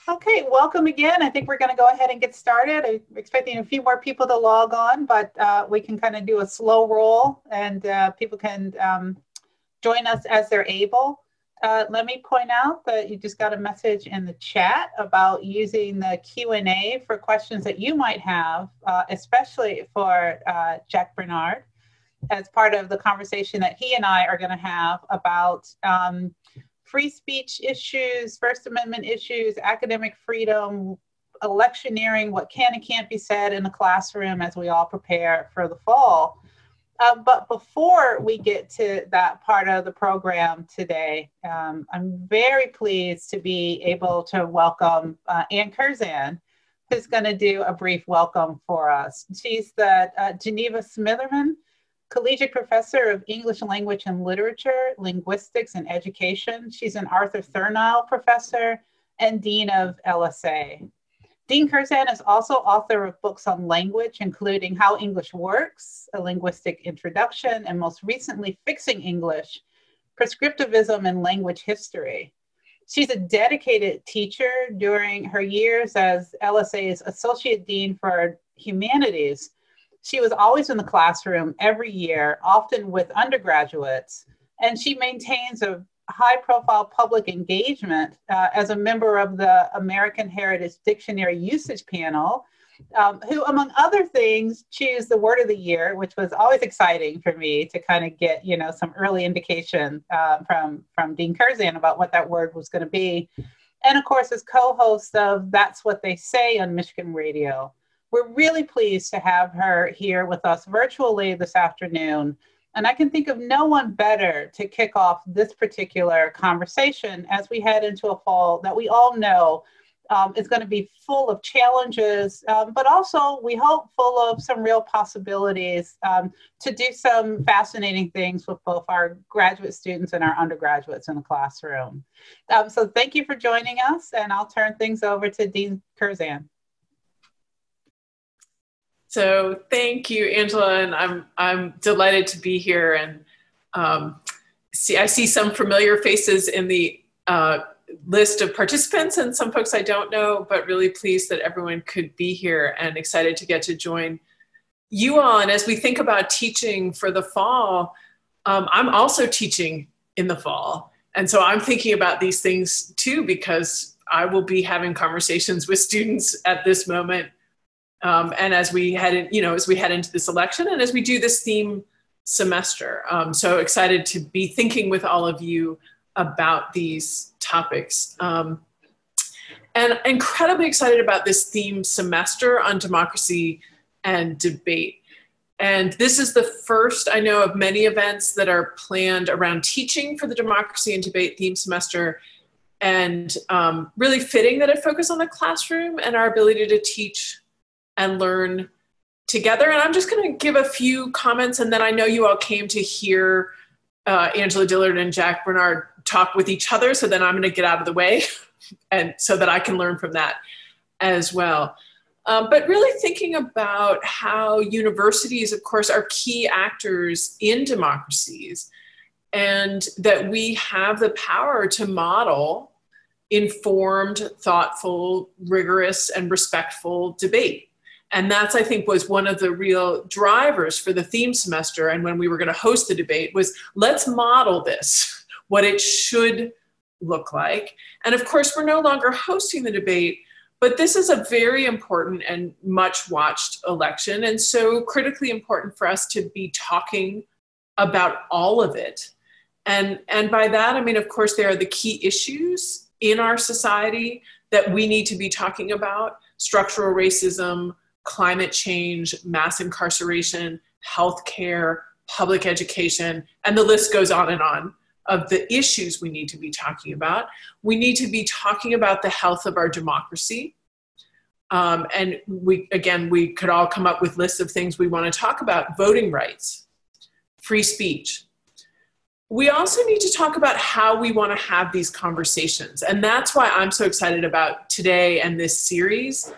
Okay, welcome again. I think we're going to go ahead and get started. I'm expecting a few more people to log on, but we can kind of do a slow roll and people can join us as they're able. Let me point out that you just got a message in the chat about using the Q&A for questions that you might have, especially for Jack Bernard, as part of the conversation that he and I are going to have about free speech issues, First Amendment issues, academic freedom, electioneering, what can and can't be said in the classroom as we all prepare for the fall. But before we get to that part of the program today, I'm very pleased to be able to welcome Ann Curzan, who's going to do a brief welcome for us. She's the Geneva Smitherman Collegiate Professor of English Language and Literature, Linguistics and Education. She's an Arthur Thurnau Professor and Dean of LSA. Dean Curzan is also author of books on language, including How English Works, A Linguistic Introduction, and most recently, Fixing English, Prescriptivism and Language History. She's a dedicated teacher during her years as LSA's Associate Dean for Humanities. She was always in the classroom every year, often with undergraduates, and she maintains a high-profile public engagement as a member of the American Heritage Dictionary Usage Panel, who, among other things, choose the word of the year, which was always exciting for me to kind of get, some early indication from Dean Curzan about what that word was going to be. And of course, as co-host of That's What They Say on Michigan Radio. We're really pleased to have her here with us virtually this afternoon. And I can think of no one better to kick off this particular conversation as we head into a fall that we all know is going to be full of challenges, but also, we hope, full of some real possibilities to do some fascinating things with both our graduate students and our undergraduates in the classroom. So thank you for joining us, and I'll turn things over to Dean Curzan. So thank you, Angela, and I'm delighted to be here. And I see some familiar faces in the list of participants, and some folks I don't know, but really pleased that everyone could be here and excited to get to join you all. And as we think about teaching for the fall, I'm also teaching in the fall, and so I'm thinking about these things too, because I will be having conversations with students at this moment. And as we head into this election and as we do this theme semester. So excited to be thinking with all of you about these topics. And incredibly excited about this theme semester on democracy and debate. And this is the first, I know, of many events that are planned around teaching for the democracy and debate theme semester. And really fitting that it focus on the classroom and our ability to teach and learn together. And I'm just going to give a few comments, and then I know you all came to hear Angela Dillard and Jack Bernard talk with each other, so then I'm going to get out of the way and so that I can learn from that as well. But really thinking about how universities, of course, are key actors in democracies, and that we have the power to model informed, thoughtful, rigorous, and respectful debate. And that's, I think, was one of the real drivers for the theme semester. And when we were going to host the debate was, let's model this, what it should look like. And of course, we're no longer hosting the debate, but this is a very important and much watched election. And so critically important for us to be talking about all of it. And by that, I mean, of course, there are the key issues in our society that we need to be talking about: structural racism, climate change, mass incarceration, healthcare, public education, and the list goes on of the issues we need to be talking about. We need to be talking about the health of our democracy. And we could all come up with lists of things we want to talk about: voting rights, free speech. We also need to talk about how we want to have these conversations. And that's why I'm so excited about today and this series.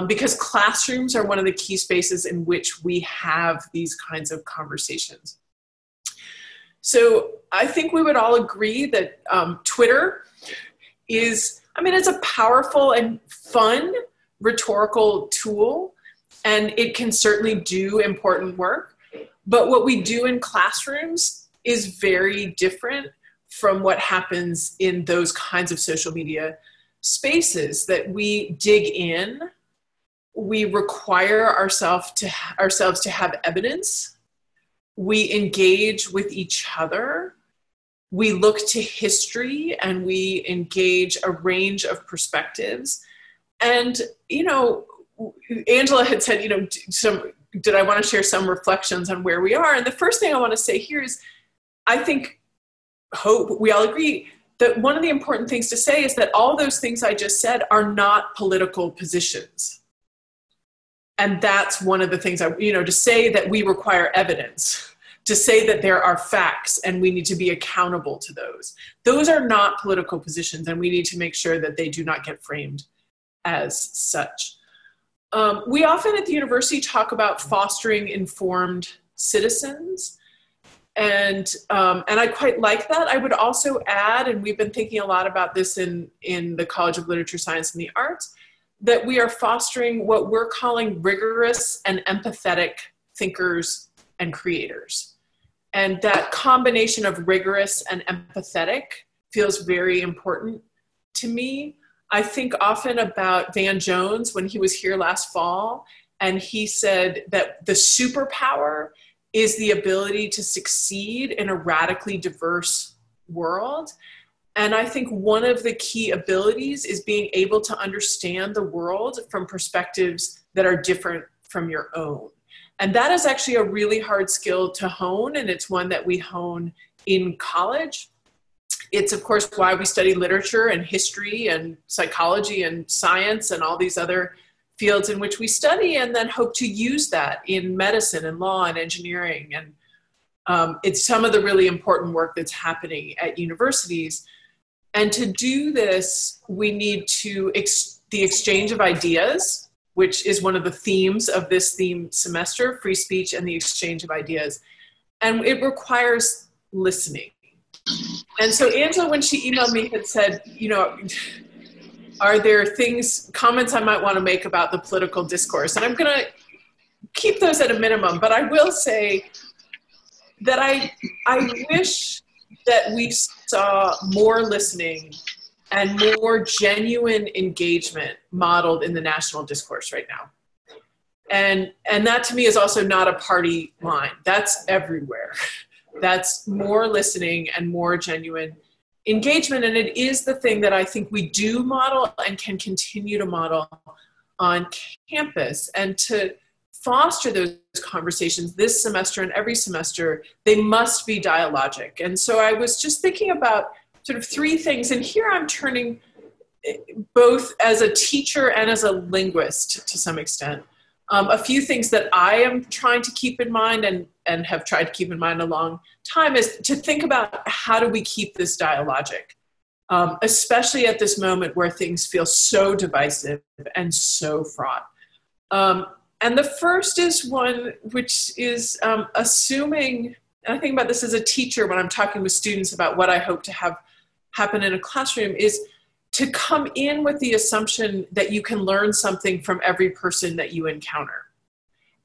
Because classrooms are one of the key spaces in which we have these kinds of conversations. So I think we would all agree that Twitter is I mean, it's a powerful and fun rhetorical tool, and it can certainly do important work. But what we do in classrooms is very different from what happens in those kinds of social media spaces, that we dig in, we require ourselves to have evidence, we engage with each other, we look to history, and we engage a range of perspectives. And, you know, Angela had said, you know, did I want to share some reflections on where we are? And the first thing I want to say here is, hope we all agree that one of the important things to say is that all those things I just said are not political positions. And that's one of the things to say that we require evidence, to say that there are facts and we need to be accountable to those. Those are not political positions, and we need to make sure that they do not get framed as such. We often at the university talk about fostering informed citizens. And I quite like that. I would also add, and we've been thinking a lot about this in the College of Literature, Science, and the Arts, that we are fostering what we're calling rigorous and empathetic thinkers and creators. And that combination of rigorous and empathetic feels very important to me. I think often about Van Jones when he was here last fall, and he said that the superpower is the ability to succeed in a radically diverse world. And I think one of the key abilities is being able to understand the world from perspectives that are different from your own. And that is actually a really hard skill to hone, and it's one that we hone in college. It's, of course, why we study literature and history and psychology and science and all these other fields in which we study, and then hope to use that in medicine and law and engineering. And it's some of the really important work that's happening at universities. And to do this, we need the exchange of ideas, which is one of the themes of this theme semester, free speech and the exchange of ideas. And it requires listening. And so Angela, when she emailed me, had said, you know, are there comments I might want to make about the political discourse? And I'm going to keep those at a minimum, but I will say that I wish that we saw more listening and more genuine engagement modeled in the national discourse right now. And that to me is also not a party line. That's everywhere. That's more listening and more genuine engagement. And it is the thing that I think we do model and can continue to model on campus. And to foster those conversations this semester and every semester, they must be dialogic. And so I was just thinking about sort of three things. And here I'm turning both as a teacher and as a linguist to some extent. A few things that I am trying to keep in mind and have tried to keep in mind a long time is to think about how do we keep this dialogic, especially at this moment where things feel so divisive and so fraught. And the first is one which is assuming, and I think about this as a teacher when I'm talking with students about what I hope to have happen in a classroom, is to come in with the assumption that you can learn something from every person that you encounter.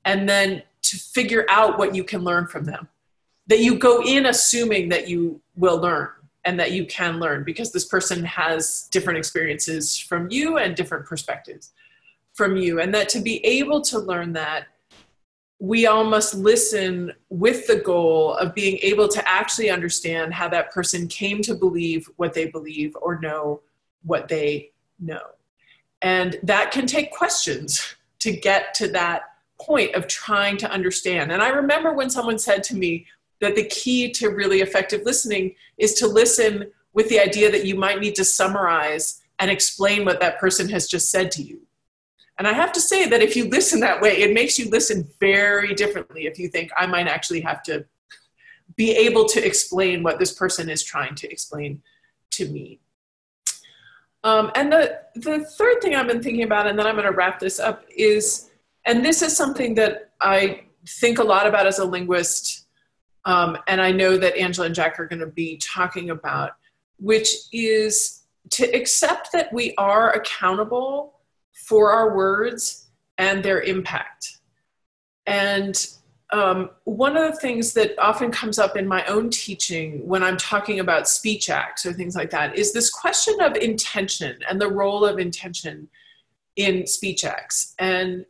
And then to figure out what you can learn from them. That you go in assuming that you will learn and that you can learn because this person has different experiences from you and different perspectives from you. And that to be able to learn that, we all must listen with the goal of being able to actually understand how that person came to believe what they believe or know what they know. And that can take questions to get to that point of trying to understand. And I remember when someone said to me that the key to really effective listening is to listen with the idea that you might need to summarize and explain what that person has just said to you. And I have to say that if you listen that way, it makes you listen very differently if you think I might actually have to be able to explain what this person is trying to explain to me. And the third thing I've been thinking about, and then I'm going to wrap this up, is, and this is something that I think a lot about as a linguist, and I know that Angela and Jack are going to be talking about, which is to accept that we are accountable for our words and their impact. And one of the things that often comes up in my own teaching when I'm talking about speech acts or things like that is this question of intention and the role of intention in speech acts. And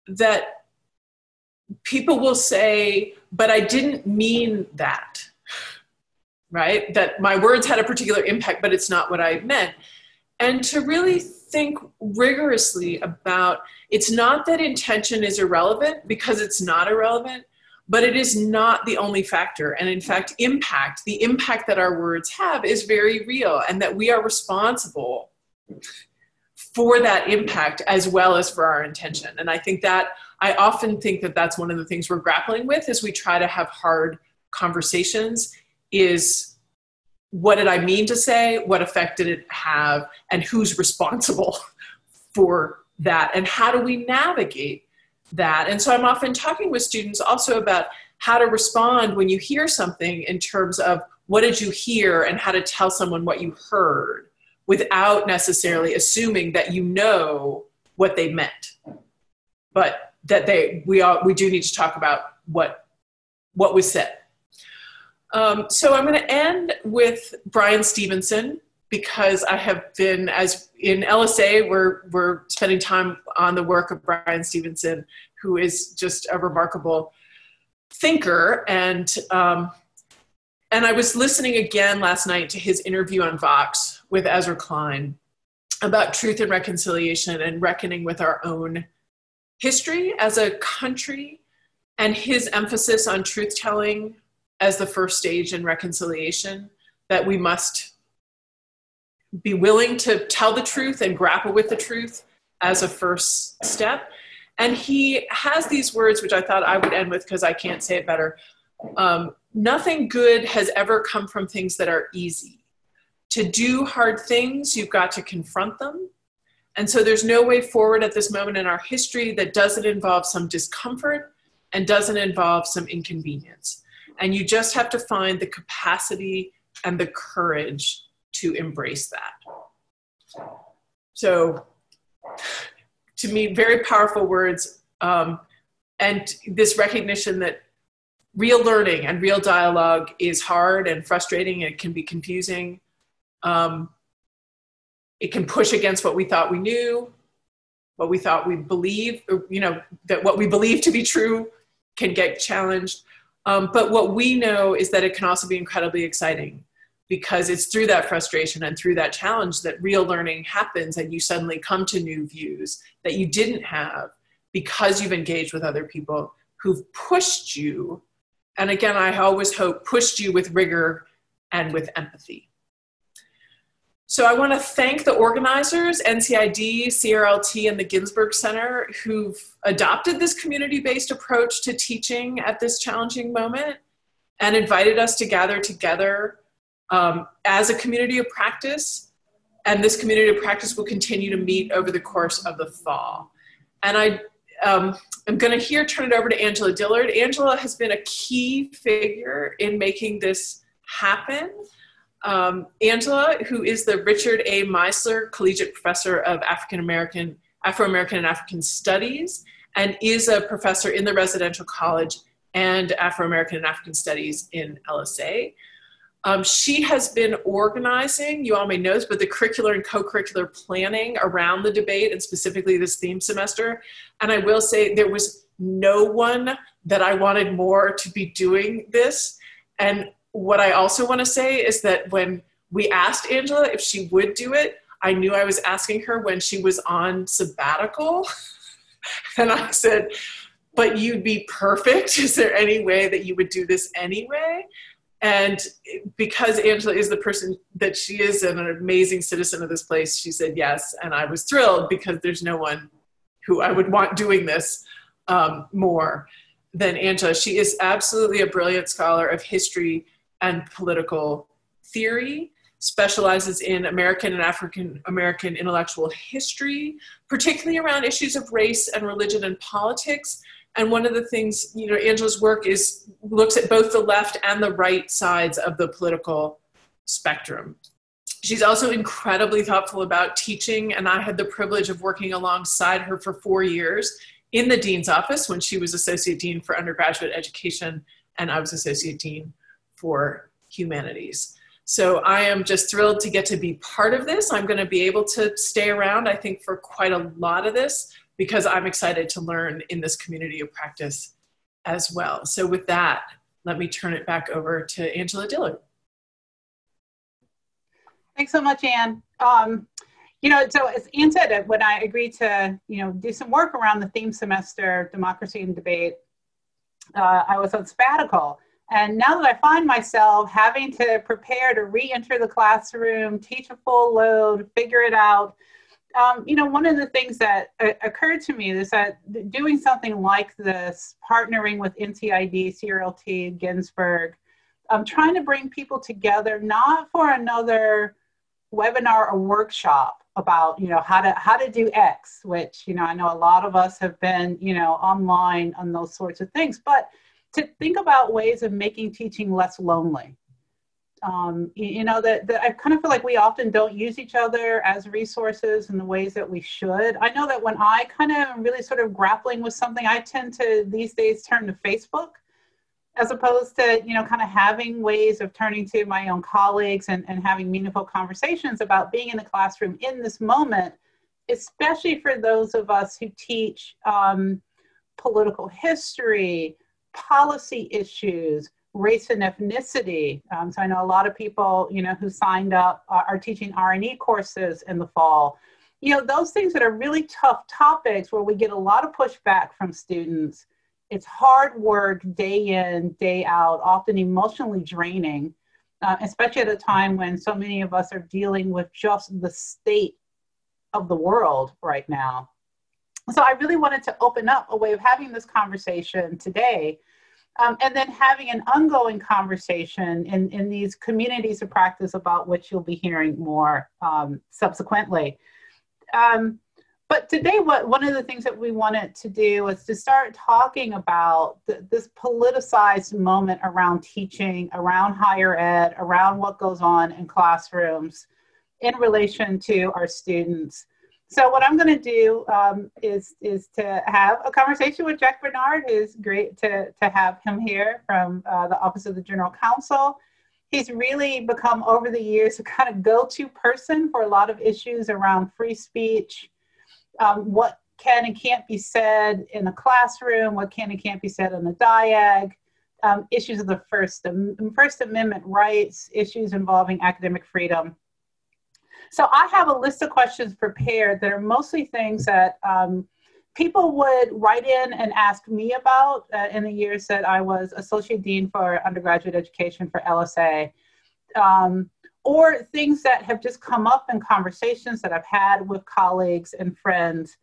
that people will say, but I didn't mean that, right? That my words had a particular impact, but it's not what I meant. And to really think rigorously about, it's not that intention is irrelevant, because it's not irrelevant, but it is not the only factor. And in fact, impact, the impact that our words have is very real, and that we are responsible for that impact as well as for our intention. And I think that, I often think that that's one of the things we're grappling with as we try to have hard conversations is, what did I mean to say? What effect did it have? And who's responsible for that? And how do we navigate that? And so I'm often talking with students also about how to respond when you hear something, in terms of what did you hear and how to tell someone what you heard without necessarily assuming that you know what they meant. But that we do need to talk about what was said. So I'm going to end with Bryan Stevenson, because I have been, as in LSA, we're spending time on the work of Bryan Stevenson, who is just a remarkable thinker. And I was listening again last night to his interview on Vox with Ezra Klein about truth and reconciliation and reckoning with our own history as a country, and his emphasis on truth-telling as the first stage in reconciliation, that we must be willing to tell the truth and grapple with the truth as a first step. And he has these words, which I thought I would end with because I can't say it better. Nothing good has ever come from things that are easy. To do hard things, you've got to confront them. And so there's no way forward at this moment in our history that doesn't involve some discomfort and doesn't involve some inconvenience. And you just have to find the capacity and the courage to embrace that. So, to me, very powerful words. And this recognition that real learning and real dialogue is hard and frustrating. And it can be confusing. It can push against what we thought we knew, what we thought we believe, that what we believe to be true can get challenged. But what we know is that it can also be incredibly exciting, because it's through that frustration and through that challenge that real learning happens, and you suddenly come to new views that you didn't have because you've engaged with other people who've pushed you. And again, I always hope pushed you with rigor and with empathy. So I want to thank the organizers, NCID, CRLT, and the Ginsberg Center, who've adopted this community-based approach to teaching at this challenging moment and invited us to gather together as a community of practice. And this community of practice will continue to meet over the course of the fall. And I'm going to turn it over to Angela Dillard. Angela has been a key figure in making this happen. Angela, who is the Richard A. Meisler Collegiate Professor of Afro-American and African Studies, and is a professor in the Residential College and Afro-American and African Studies in LSA. She has been organizing, you all may know this, but the curricular and co-curricular planning around the debate, and specifically this theme semester. And I will say there was no one that I wanted more to be doing this. And what I also want to say is that when we asked Angela if she would do it, I knew I was asking her when she was on sabbatical. And I said, but you'd be perfect. Is there any way that you would do this anyway? And because Angela is the person that she is and an amazing citizen of this place, she said yes. And I was thrilled, because there's no one who I would want doing this more than Angela. She is absolutely a brilliant scholar of history and political theory, specializes in American and African American intellectual history, particularly around issues of race and religion and politics. And one of the things, Angela's work looks at both the left and the right sides of the political spectrum. She's also incredibly thoughtful about teaching, and I had the privilege of working alongside her for 4 years in the dean's office when she was associate dean for undergraduate education and I was associate dean for humanities. So I am just thrilled to get to be part of this. I'm going to be able to stay around, I think, for quite a lot of this because I'm excited to learn in this community of practice as well. So with that, let me turn it back over to Angela Dillard. Thanks so much, Anne. So as Anne said, when I agreed to, do some work around the theme semester, democracy and debate, I was on sabbatical. And now that I find myself having to prepare to re-enter the classroom, teach a full load, figure it out, one of the things that occurred to me is that doing something like this, partnering with NCID, CRLT, Ginsberg, trying to bring people together, not for another webinar or workshop about, how to do X, which, I know a lot of us have been, online on those sorts of things, but to think about ways of making teaching less lonely. That I kind of feel like we often don't use each other as resources in the ways that we should. I know that when I kind of am really sort of grappling with something, I tend to these days turn to Facebook as opposed to, kind of having ways of turning to my own colleagues and having meaningful conversations about being in the classroom in this moment, especially for those of us who teach political history, policy issues, race and ethnicity. So I know a lot of people, who signed up are teaching R&E courses in the fall. Those things that are really tough topics where we get a lot of pushback from students. It's hard work day in, day out, often emotionally draining, especially at a time when so many of us are dealing with just the state of the world right now. So I really wanted to open up a way of having this conversation today, and then having an ongoing conversation in these communities of practice about which you'll be hearing more subsequently. But today, one of the things that we wanted to do was to start talking about this politicized moment around teaching, around higher ed, around what goes on in classrooms in relation to our students. So what I'm going to do is to have a conversation with Jack Bernard. It's great to have him here from the Office of the General Counsel. He's really become, over the years, a kind of go-to person for a lot of issues around free speech, what can and can't be said in a classroom, what can and can't be said on the diag, issues of the First Amendment rights, issues involving academic freedom. So I have a list of questions prepared that are mostly things that people would write in and ask me about in the years that I was Associate Dean for Undergraduate Education for LSA, or things that have just come up in conversations that I've had with colleagues and friends.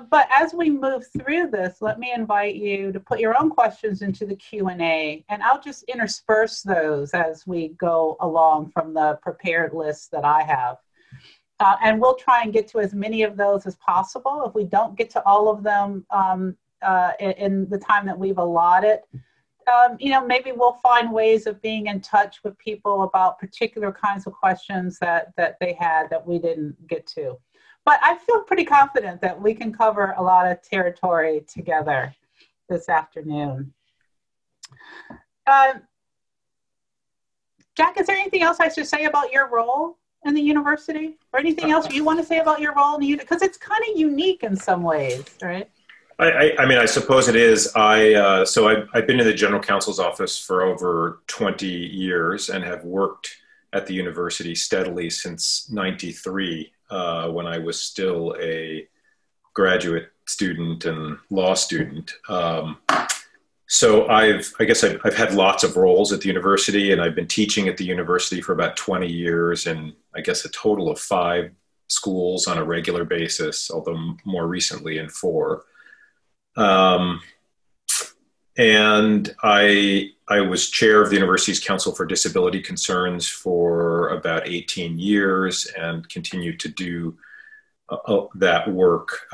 But as we move through this, let me invite you to put your own questions into the Q&A, and I'll just intersperse those as we go along from the prepared list that I have. And we'll try and get to as many of those as possible. If we don't get to all of them in the time that we've allotted, maybe we'll find ways of being in touch with people about particular kinds of questions that they had that we didn't get to. But I feel pretty confident that we can cover a lot of territory together this afternoon. Jack, is there anything else I should say about your role in the university, or anything else you want to say about your role in the university? Because it's kind of unique in some ways, right? I mean, I suppose it is. So I've been in the General Counsel's office for over 20 years and have worked at the university steadily since '93, when I was still a graduate student and law student. So I guess I've had lots of roles at the university, and I've been teaching at the university for about 20 years, and I guess a total of 5 schools on a regular basis, although more recently in 4. And I was chair of the university's Council for Disability Concerns for about 18 years and continued to do that work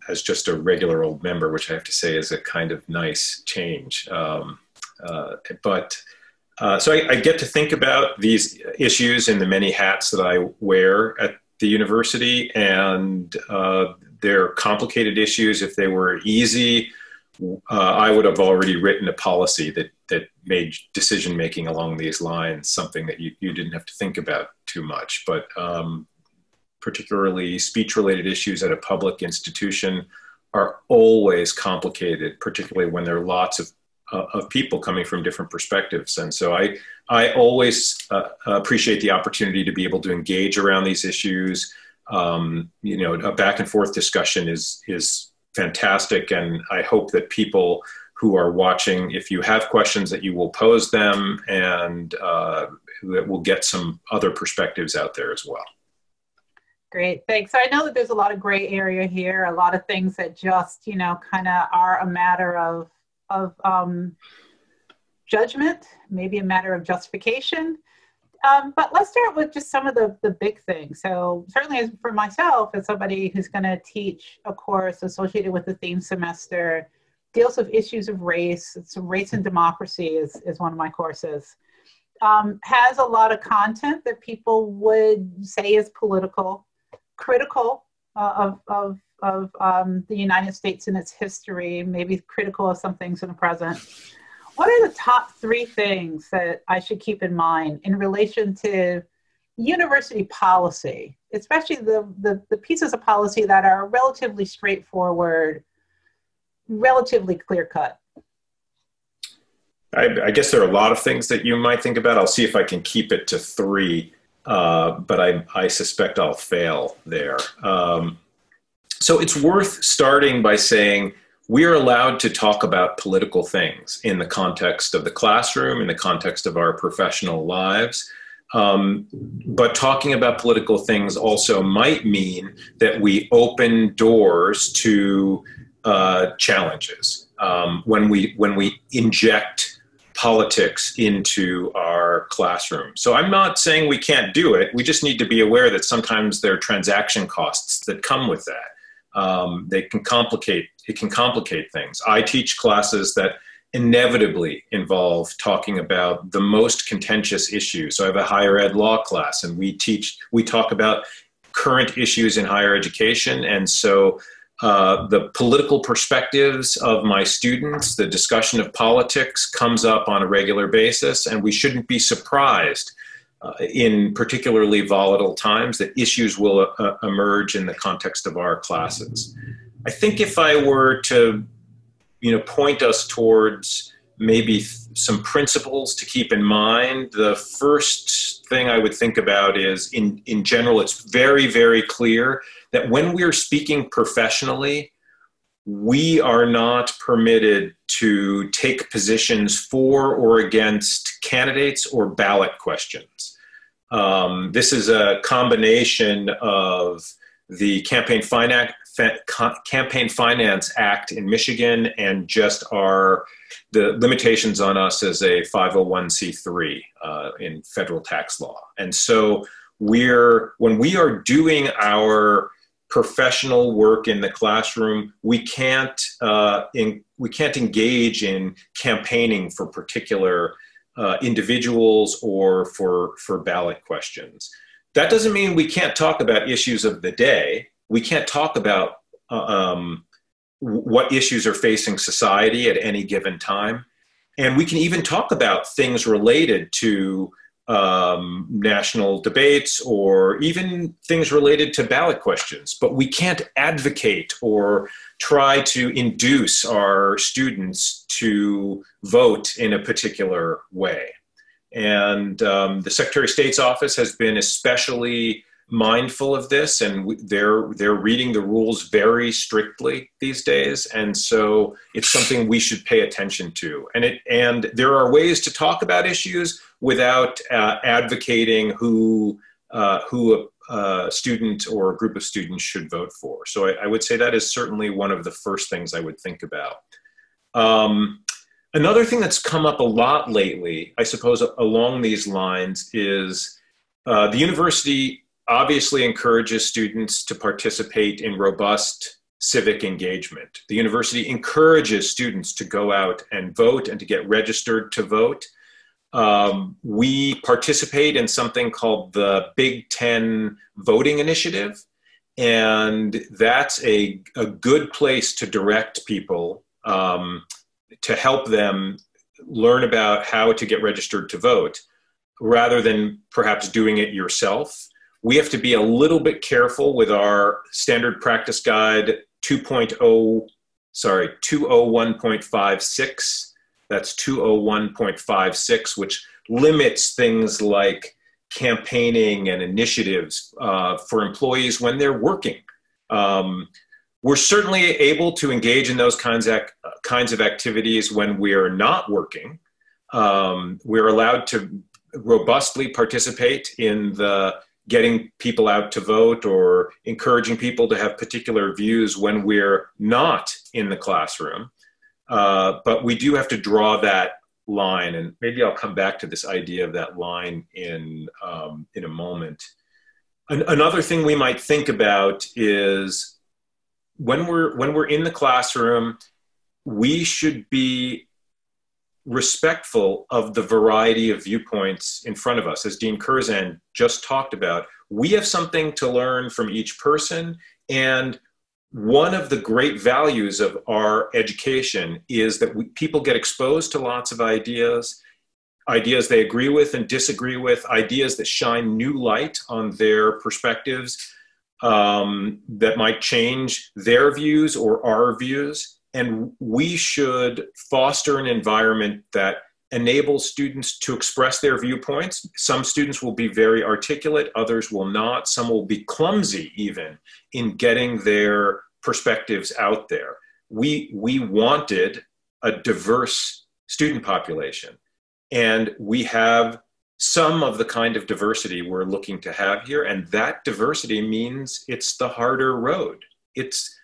as just a regular old member, which I have to say is a kind of nice change. But So I get to think about these issues in the many hats that I wear at the university, and they're complicated issues. If they were easy, I would have already written a policy that made decision-making along these lines something that you didn't have to think about too much. But particularly speech-related issues at a public institution are always complicated, particularly when there are lots of people coming from different perspectives. And so I always appreciate the opportunity to be able to engage around these issues. A back and forth discussion is fantastic. And I hope that people who are watching, if you have questions, that you will pose them, and that we'll get some other perspectives out there as well. Great, thanks. I know that there's a lot of gray area here, a lot of things that just, kind of are a matter of judgment, maybe a matter of justification. But let's start with just some of the big things. So certainly as for myself, as somebody who's going to teach a course associated with the theme semester, deals with issues of race. So race and democracy is one of my courses. Has a lot of content that people would say is political, critical of the United States and its history, maybe critical of some things in the present. What are the top 3 things that I should keep in mind in relation to university policy, especially the pieces of policy that are relatively straightforward, relatively clear-cut? I guess there are a lot of things that you might think about. I'll see if I can keep it to 3, but I suspect I'll fail there. So it's worth starting by saying we are allowed to talk about political things in the context of the classroom, in the context of our professional lives. But talking about political things also might mean that we open doors to challenges when we inject politics into our classroom. So I'm not saying we can't do it. We just need to be aware that sometimes there are transaction costs that come with that. It can complicate things. I teach classes that inevitably involve talking about the most contentious issues. So I have a higher ed law class, and we talk about current issues in higher education. And so the political perspectives of my students, the discussion of politics comes up on a regular basis, and we shouldn't be surprised in particularly volatile times that issues will emerge in the context of our classes. I think if I were to, point us towards maybe some principles to keep in mind, the first thing I would think about is, in general, it's very, very clear that when we're speaking professionally, we are not permitted to take positions for or against candidates or ballot questions. This is a combination of the Campaign Finance Act in Michigan and just the limitations on us as a 501c3 in federal tax law. And so when we are doing our professional work in the classroom, we can't engage in campaigning for particular individuals or for ballot questions. That doesn't mean we can't talk about issues of the day. We can't talk about what issues are facing society at any given time. And we can even talk about things related to national debates or even things related to ballot questions. But we can't advocate or try to induce our students to vote in a particular way. And the Secretary of State's office has been especially mindful of this, and they're reading the rules very strictly these days. And so it's something we should pay attention to. And there are ways to talk about issues without advocating who a student or a group of students should vote for. So I would say that is certainly one of the first things I would think about. Another thing that's come up a lot lately, I suppose along these lines, is the university obviously encourages students to participate in robust civic engagement. The university encourages students to go out and vote and to get registered to vote. We participate in something called the Big Ten Voting Initiative, and that's a good place to direct people to help them learn about how to get registered to vote, rather than perhaps doing it yourself. We have to be a little bit careful with our standard practice guide 201.56. That's 201.56, which limits things like campaigning and initiatives for employees when they're working. We're certainly able to engage in those kinds of activities when we are not working. We're allowed to robustly participate in the getting people out to vote or encouraging people to have particular views when we're not in the classroom. But we do have to draw that line, and maybe I'll come back to this idea of that line in a moment. Another thing we might think about is when we're in the classroom, we should be respectful of the variety of viewpoints in front of us. As Dean Curzan just talked about, we have something to learn from each person, and one of the great values of our education is that people get exposed to lots of ideas they agree with and disagree with, ideas that shine new light on their perspectives, that might change their views or our views. And we should foster an environment that enables students to express their viewpoints. Some students will be very articulate, others will not. Some will be clumsy even in getting their perspectives out there. We wanted a diverse student population, and we have some of the kind of diversity we're looking to have here, and that diversity means it's the harder road.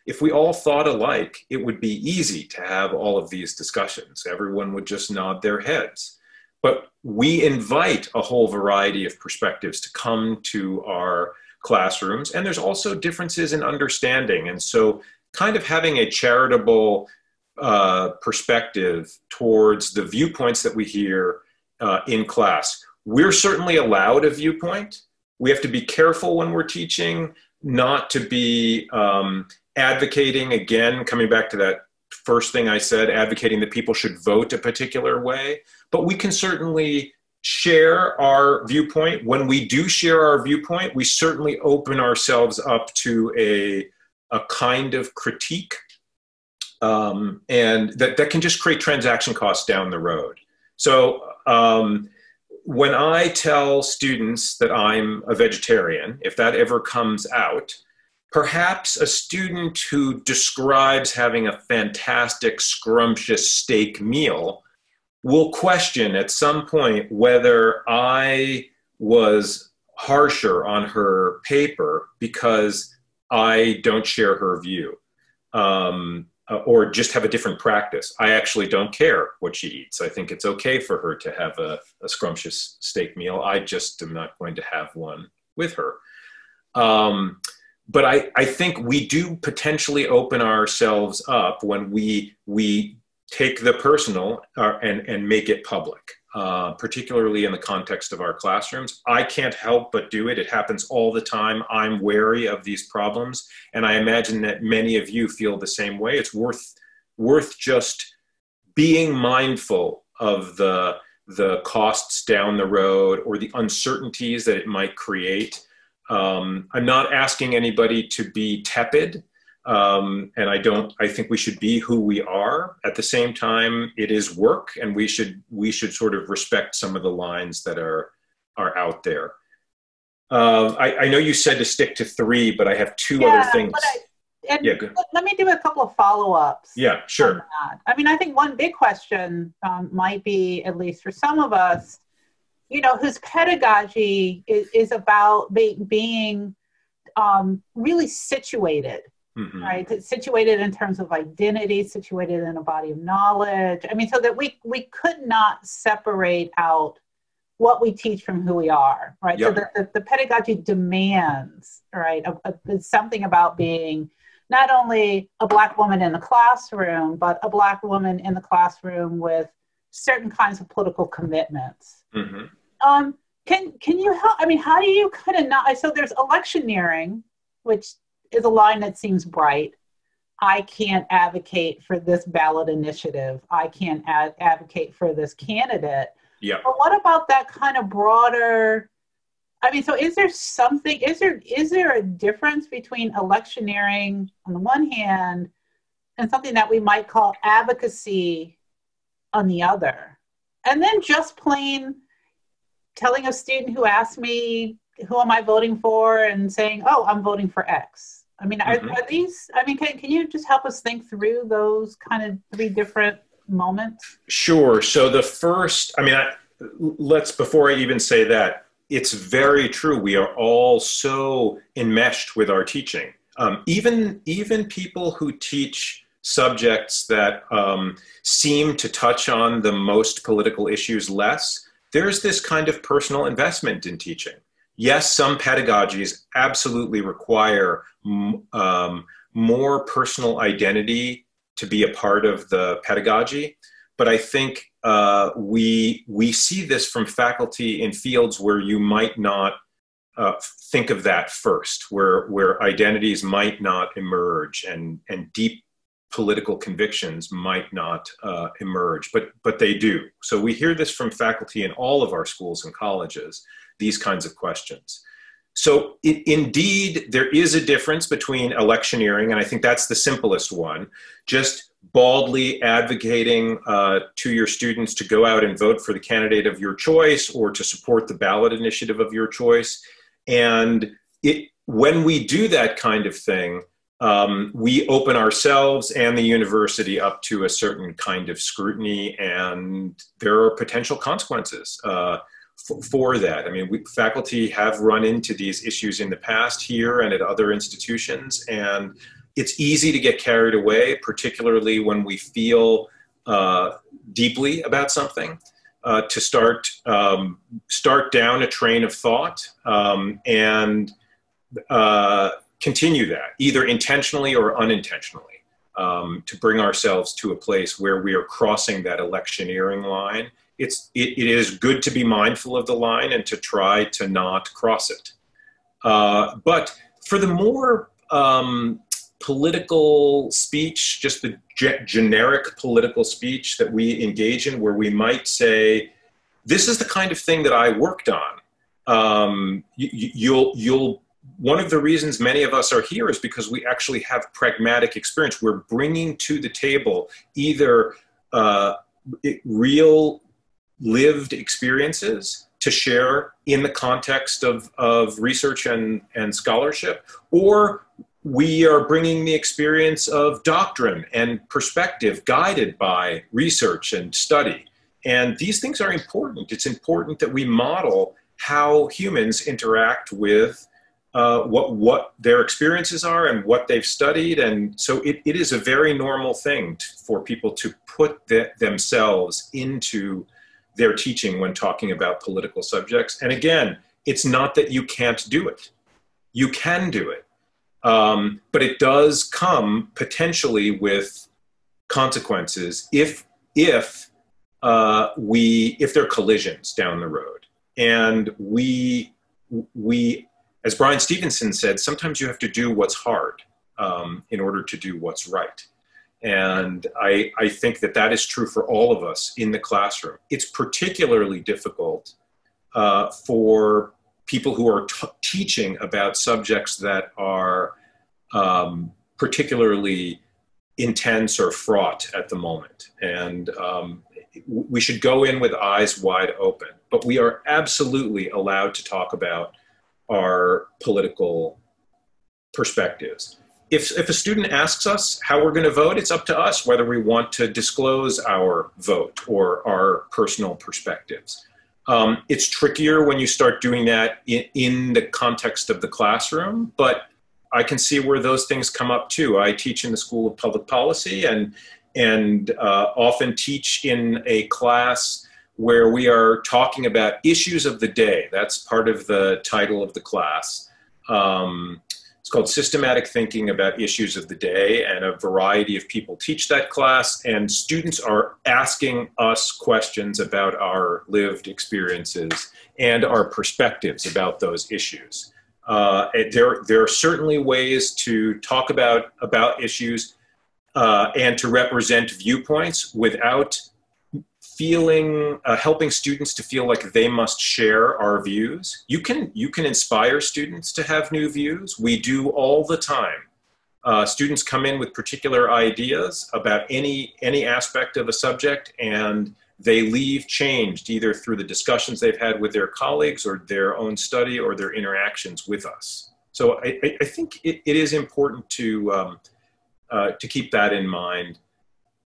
If we all thought alike, it would be easy to have all of these discussions. Everyone would just nod their heads. But we invite a whole variety of perspectives to come to our classrooms, and there's also differences in understanding. And so kind of having a charitable perspective towards the viewpoints that we hear in class. We're certainly allowed a viewpoint. We have to be careful when we're teaching not to be advocating, again, coming back to that first thing I said, advocating that people should vote a particular way. But we can certainly share our viewpoint. When we do share our viewpoint, we certainly open ourselves up to a kind of critique, and that can just create transaction costs down the road. So when I tell students that I'm a vegetarian, if that ever comes out, perhaps a student who describes having a fantastic, scrumptious steak meal will question at some point whether I was harsher on her paper because I don't share her view, or just have a different practice. I actually don't care what she eats. I think it's okay for her to have a scrumptious steak meal. I just am not going to have one with her. But I think we do potentially open ourselves up when we take the personal and make it public, particularly in the context of our classrooms. I can't help but do it. It happens all the time. I'm wary of these problems, and I imagine that many of you feel the same way. It's worth just being mindful of the costs down the road or the uncertainties that it might create. I'm not asking anybody to be tepid, and I think we should be who we are. At the same time, it is work, and we should sort of respect some of the lines that are out there. I know you said to stick to 3, but I have 2 other things. Let me do a couple of follow-ups. Yeah, sure. I mean, I think one big question might be, at least for some of us, whose pedagogy is about being really situated, right? It's situated in terms of identity, situated in a body of knowledge. I mean, so that we could not separate out what we teach from who we are, right? Yep. So the pedagogy demands, right, something about being not only a Black woman in the classroom, but a Black woman in the classroom with certain kinds of political commitments. Mm-hmm. Can you help? I mean, how do you kind of not? So there's electioneering, which is a line that seems bright. I can't advocate for this ballot initiative. I can't advocate for this candidate. Yeah. But what about that kind of broader? I mean, so is there something? Is there a difference between electioneering on the one hand and something that we might call advocacy on the other? And then just plain telling a student who asked me, who am I voting for, and saying, oh, I'm voting for X. I mean, are these, I mean, can you just help us think through those kind of three different moments? Sure. So the first, I mean, before I even say that, it's very true. We are all so enmeshed with our teaching. Even people who teach subjects that seem to touch on the most political issues less, there's this kind of personal investment in teaching. Yes, some pedagogies absolutely require more personal identity to be a part of the pedagogy, but I think we see this from faculty in fields where you might not think of that first, where identities might not emerge and deep political convictions might not emerge, but they do. So we hear this from faculty in all of our schools and colleges, these kinds of questions. So indeed, there is a difference between electioneering, and I think that's the simplest one, just baldly advocating to your students to go out and vote for the candidate of your choice or to support the ballot initiative of your choice. And when we do that kind of thing, we open ourselves and the university up to a certain kind of scrutiny, and there are potential consequences for that. I mean, faculty have run into these issues in the past here and at other institutions, and it's easy to get carried away, particularly when we feel deeply about something, to start down a train of thought and continue that, either intentionally or unintentionally, to bring ourselves to a place where we are crossing that electioneering line. It is good to be mindful of the line and to try to not cross it. But for the more political speech, just the generic political speech that we engage in, where we might say, this is the kind of thing that I worked on. One of the reasons many of us are here is because we actually have pragmatic experience. We're bringing to the table either real lived experiences to share in the context of research and scholarship, or we are bringing the experience of doctrine and perspective guided by research and study. And these things are important. It's important that we model how humans interact with what their experiences are and what they've studied. And so it is a very normal thing for people to put themselves into their teaching when talking about political subjects. And again, it's not that you can't do it. You can do it. But it does come potentially with consequences if there are collisions down the road. And we, as Brian Stevenson said, sometimes you have to do what's hard in order to do what's right. And I think that is true for all of us in the classroom. It's particularly difficult for people who are teaching about subjects that are particularly intense or fraught at the moment. And we should go in with eyes wide open. But we are absolutely allowed to talk about our political perspectives. If a student asks us how we're going to vote, it's up to us whether we want to disclose our vote or our personal perspectives. It's trickier when you start doing that in the context of the classroom, but I can see where those things come up too. I teach in the School of Public Policy and often teach in a class where we are talking about issues of the day. That's part of the title of the class. It's called Systematic Thinking About Issues of the Day, and a variety of people teach that class, and students are asking us questions about our lived experiences and our perspectives about those issues. There are certainly ways to talk about issues and to represent viewpoints without helping students to feel like they must share our views. You can inspire students to have new views. We do all the time. Students come in with particular ideas about any aspect of a subject, and they leave changed either through the discussions they've had with their colleagues or their own study or their interactions with us. So I think it is important to keep that in mind.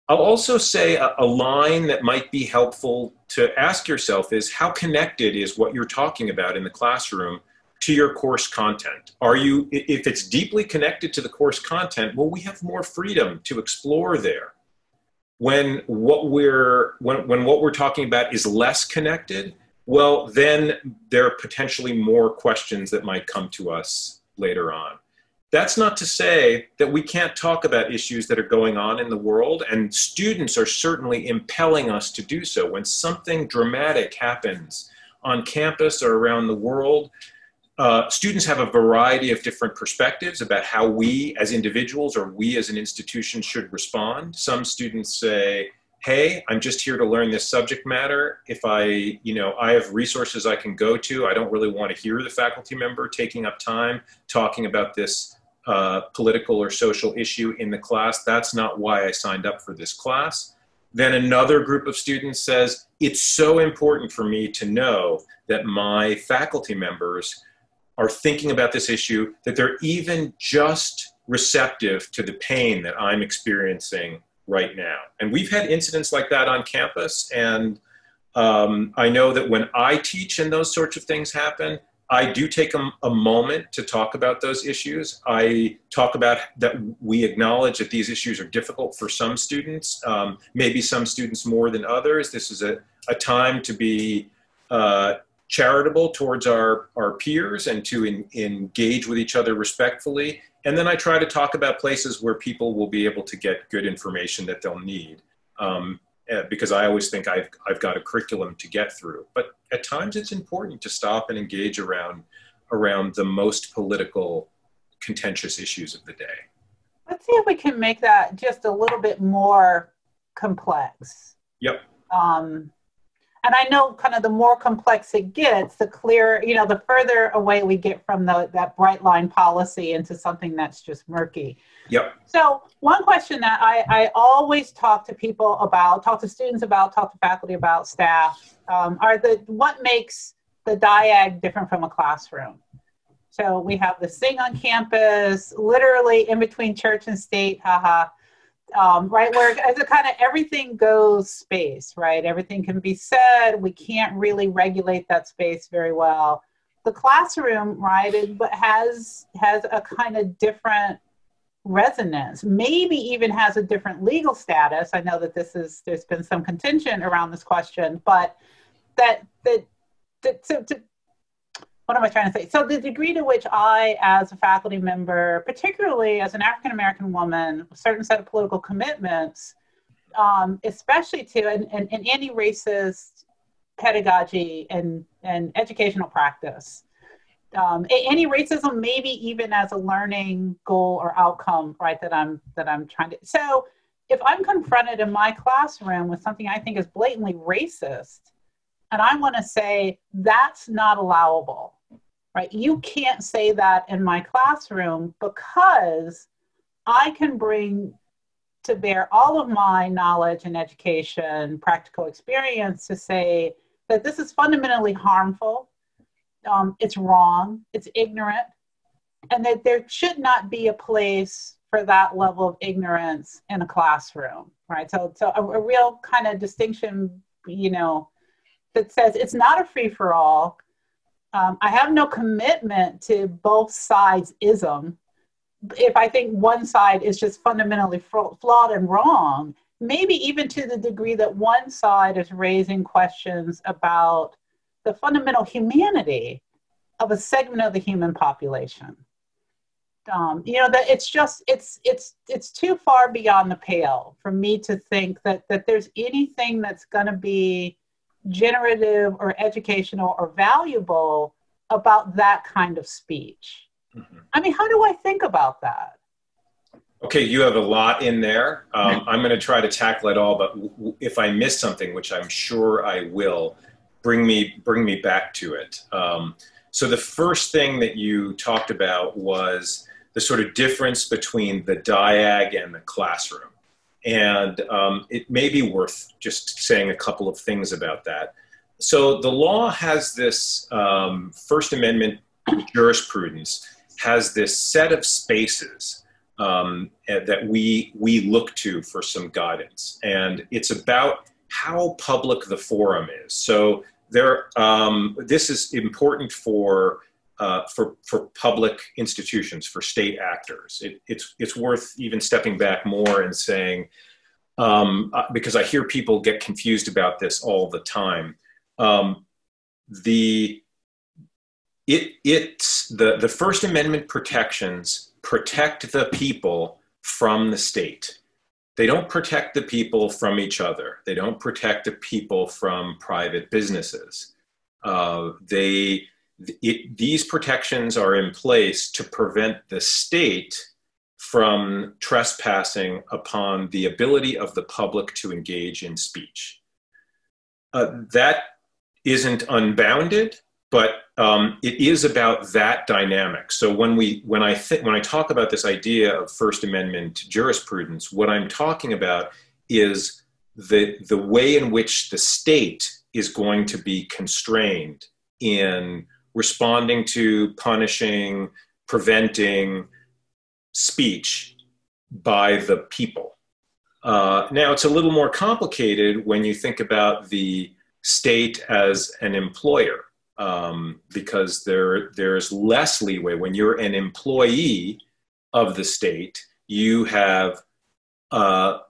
I'll also say a line that might be helpful to ask yourself is, how connected is what you're talking about in the classroom to your course content? If it's deeply connected to the course content, well, we have more freedom to explore there. When what we're talking about is less connected, well, then there are potentially more questions that might come to us later on. That's not to say that we can't talk about issues that are going on in the world, and students are certainly impelling us to do so. When something dramatic happens on campus or around the world, students have a variety of different perspectives about how we as individuals or we as an institution should respond. Some students say, hey, I'm just here to learn this subject matter. If I have resources I can go to, I don't really want to hear the faculty member taking up time talking about this political or social issue in the class. That's not why I signed up for this class. Then another group of students says, it's so important for me to know that my faculty members are thinking about this issue, that they're even just receptive to the pain that I'm experiencing right now. And we've had incidents like that on campus. And I know that when I teach and those sorts of things happen, I do take a moment to talk about those issues. I talk about that we acknowledge that these issues are difficult for some students, maybe some students more than others. This is a time to be charitable towards our peers and to engage with each other respectfully. And then I try to talk about places where people will be able to get good information that they'll need. Because I always think I've got a curriculum to get through. But at times it's important to stop and engage around the most political, contentious issues of the day. Let's see if we can make that just a little bit more complex. Yep. And I know kind of the more complex it gets, the clearer, the further away we get from that bright line policy into something that's just murky. Yep. So one question that I always talk to people about, talk to students about, talk to faculty about, staff, what makes the DIAG different from a classroom? So we have this thing on campus, literally in between church and state, right, where as it kind of everything goes space, right? Everything can be said. We can't really regulate that space very well. The classroom, right, has a kind of different resonance, maybe even has a different legal status. I know that there's been some contention around this question, but what am I trying to say? So the degree to which I, as a faculty member, particularly as an African-American woman, a certain set of political commitments, especially to an anti-racist pedagogy and educational practice, anti-racism maybe even as a learning goal or outcome, right, that I'm trying to. So if I'm confronted in my classroom with something I think is blatantly racist, and I want to say that's not allowable, right? You can't say that in my classroom because I can bring to bear all of my knowledge and education, practical experience to say that this is fundamentally harmful, it's wrong, it's ignorant, and that there should not be a place for that level of ignorance in a classroom, right? So a real kind of distinction, that says it's not a free-for-all. I have no commitment to both sides' ism. If I think one side is just fundamentally flawed and wrong, maybe even to the degree that one side is raising questions about the fundamental humanity of a segment of the human population. You know, that it's just it's too far beyond the pale for me to think that there's anything that's going to be generative or educational or valuable about that kind of speech. Mm-hmm. I mean, how do I think about that? Okay, you have a lot in there. I'm going to try to tackle it all, but if I miss something, which I'm sure I will, bring me back to it. So the first thing that you talked about was the sort of difference between the DIAG and the classroom. And it may be worth just saying a couple of things about that. So the law has this First Amendment jurisprudence has this set of spaces that we look to for some guidance. And it's about how public the forum is. So this is important for public institutions, for state actors. It's worth even stepping back more and saying, because I hear people get confused about this all the time. The First Amendment protections protect the people from the state. They don't protect the people from each other. They don't protect the people from private businesses. These protections are in place to prevent the state from trespassing upon the ability of the public to engage in speech. That isn't unbounded, but it is about that dynamic. So when I talk about this idea of First Amendment jurisprudence, what I'm talking about is the way in which the state is going to be constrained in responding to, punishing, preventing speech by the people. Now, it's a little more complicated when you think about the state as an employer, because there's less leeway. When you're an employee of the state, you have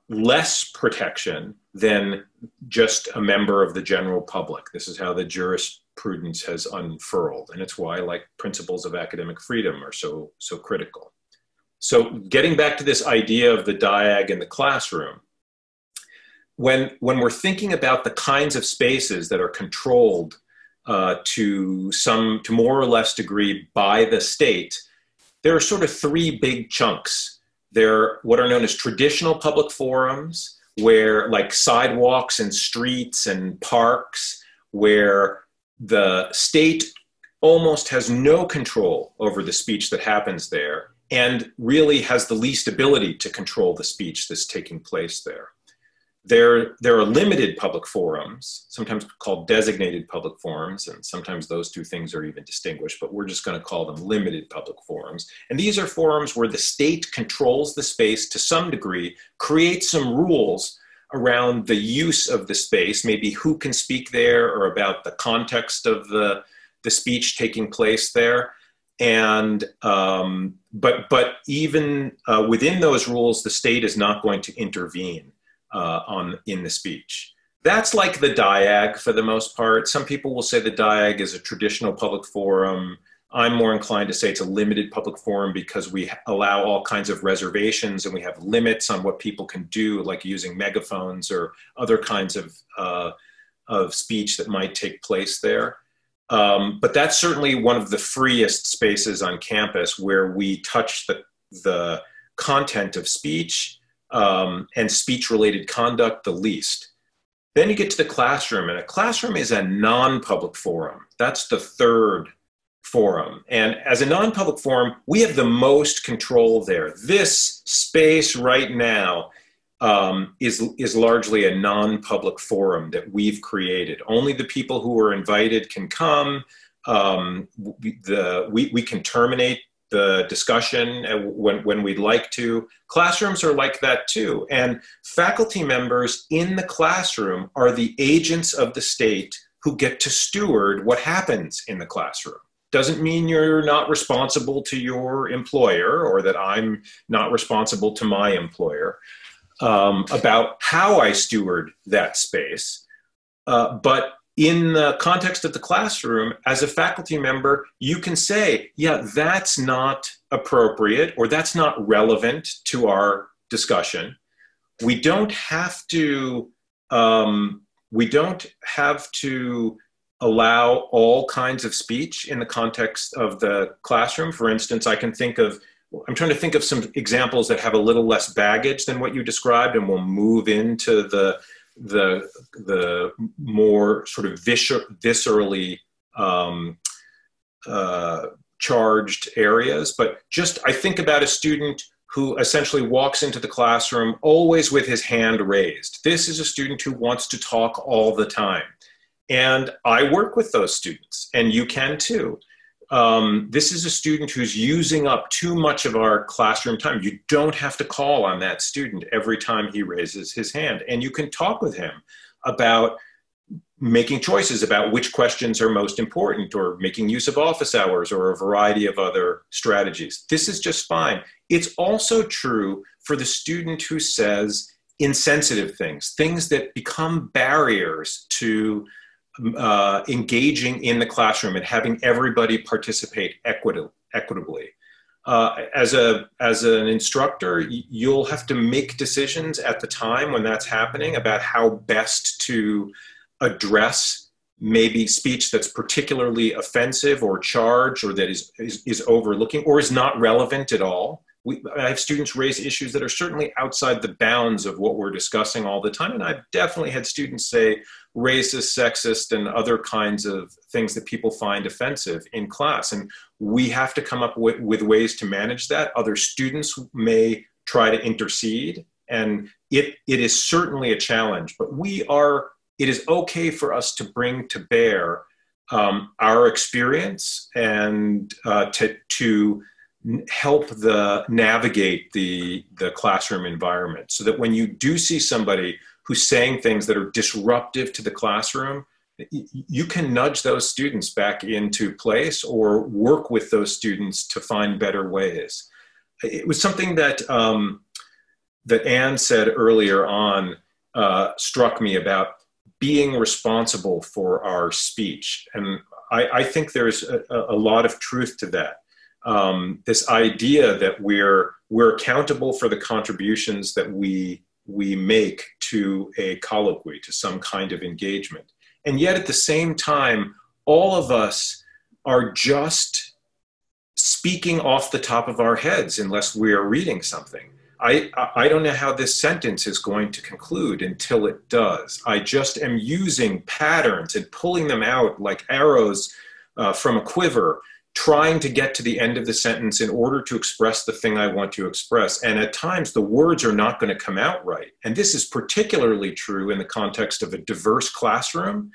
less protection than just a member of the general public. This is how the jurisprudence has unfurled, and it's why, like, principles of academic freedom are so critical. So getting back to this idea of the DIAG in the classroom, when we're thinking about the kinds of spaces that are controlled to more or less degree by the state, there are sort of three big chunks. There are what are known as traditional public forums, where, like, sidewalks and streets and parks, where the state almost has no control over the speech that happens there and really has the least ability to control the speech that's taking place there. There are limited public forums, sometimes called designated public forums, and sometimes those two things are even distinguished, but we're just going to call them limited public forums. And these are forums where the state controls the space to some degree, creates some rules around the use of the space, maybe who can speak there or about the context of the speech taking place there. And but even within those rules, the state is not going to intervene in the speech. That's like the DIAG for the most part. Some people will say the DIAG is a traditional public forum. I'm more inclined to say it's a limited public forum because we allow all kinds of reservations and we have limits on what people can do, like using megaphones or other kinds of speech that might take place there. But that's certainly one of the freest spaces on campus where we touch the content of speech and speech-related conduct the least. Then you get to the classroom, and a classroom is a non-public forum. That's the third forum. And as a non-public forum, we have the most control there. This space right now is largely a non-public forum that we've created. Only the people who are invited can come. We can terminate the discussion when we'd like to. Classrooms are like that too. And faculty members in the classroom are the agents of the state who get to steward what happens in the classroom. Doesn't mean you're not responsible to your employer or that I'm not responsible to my employer about how I steward that space. But in the context of the classroom, as a faculty member, you can say, yeah, that's not appropriate or that's not relevant to our discussion. We don't have to allow all kinds of speech in the context of the classroom. For instance, I'm trying to think of some examples that have a little less baggage than what you described, and we'll move into the more sort of viscerally charged areas. But just, I think about a student who essentially walks into the classroom always with his hand raised. This is a student who wants to talk all the time. And I work with those students, and you can too. This is a student who's using up too much of our classroom time. You don't have to call on that student every time he raises his hand. And you can talk with him about making choices about which questions are most important, or making use of office hours, or a variety of other strategies. This is just fine. It's also true for the student who says insensitive things that become barriers to engaging in the classroom and having everybody participate equitably. As an instructor, you'll have to make decisions at the time when that's happening about how best to address maybe speech that's particularly offensive or charged, or that is overlooking or is not relevant at all. I have students raise issues that are certainly outside the bounds of what we're discussing all the time. And I've definitely had students say racist, sexist, and other kinds of things that people find offensive in class. And we have to come up with ways to manage that. Other students may try to intercede, and it is certainly a challenge. But it is okay for us to bring to bear our experience and to help navigate the classroom environment, so that when you do see somebody who's saying things that are disruptive to the classroom, you can nudge those students back into place or work with those students to find better ways. It was something that that Anne said earlier on struck me about being responsible for our speech. And I think there's a lot of truth to that. This idea that we're accountable for the contributions that we make to a colloquy, to some kind of engagement. And yet at the same time, all of us are just speaking off the top of our heads unless we are reading something. I don't know how this sentence is going to conclude until it does. I just am using patterns and pulling them out like arrows from a quiver, trying to get to the end of the sentence in order to express the thing I want to express. And at times the words are not going to come out right. And this is particularly true in the context of a diverse classroom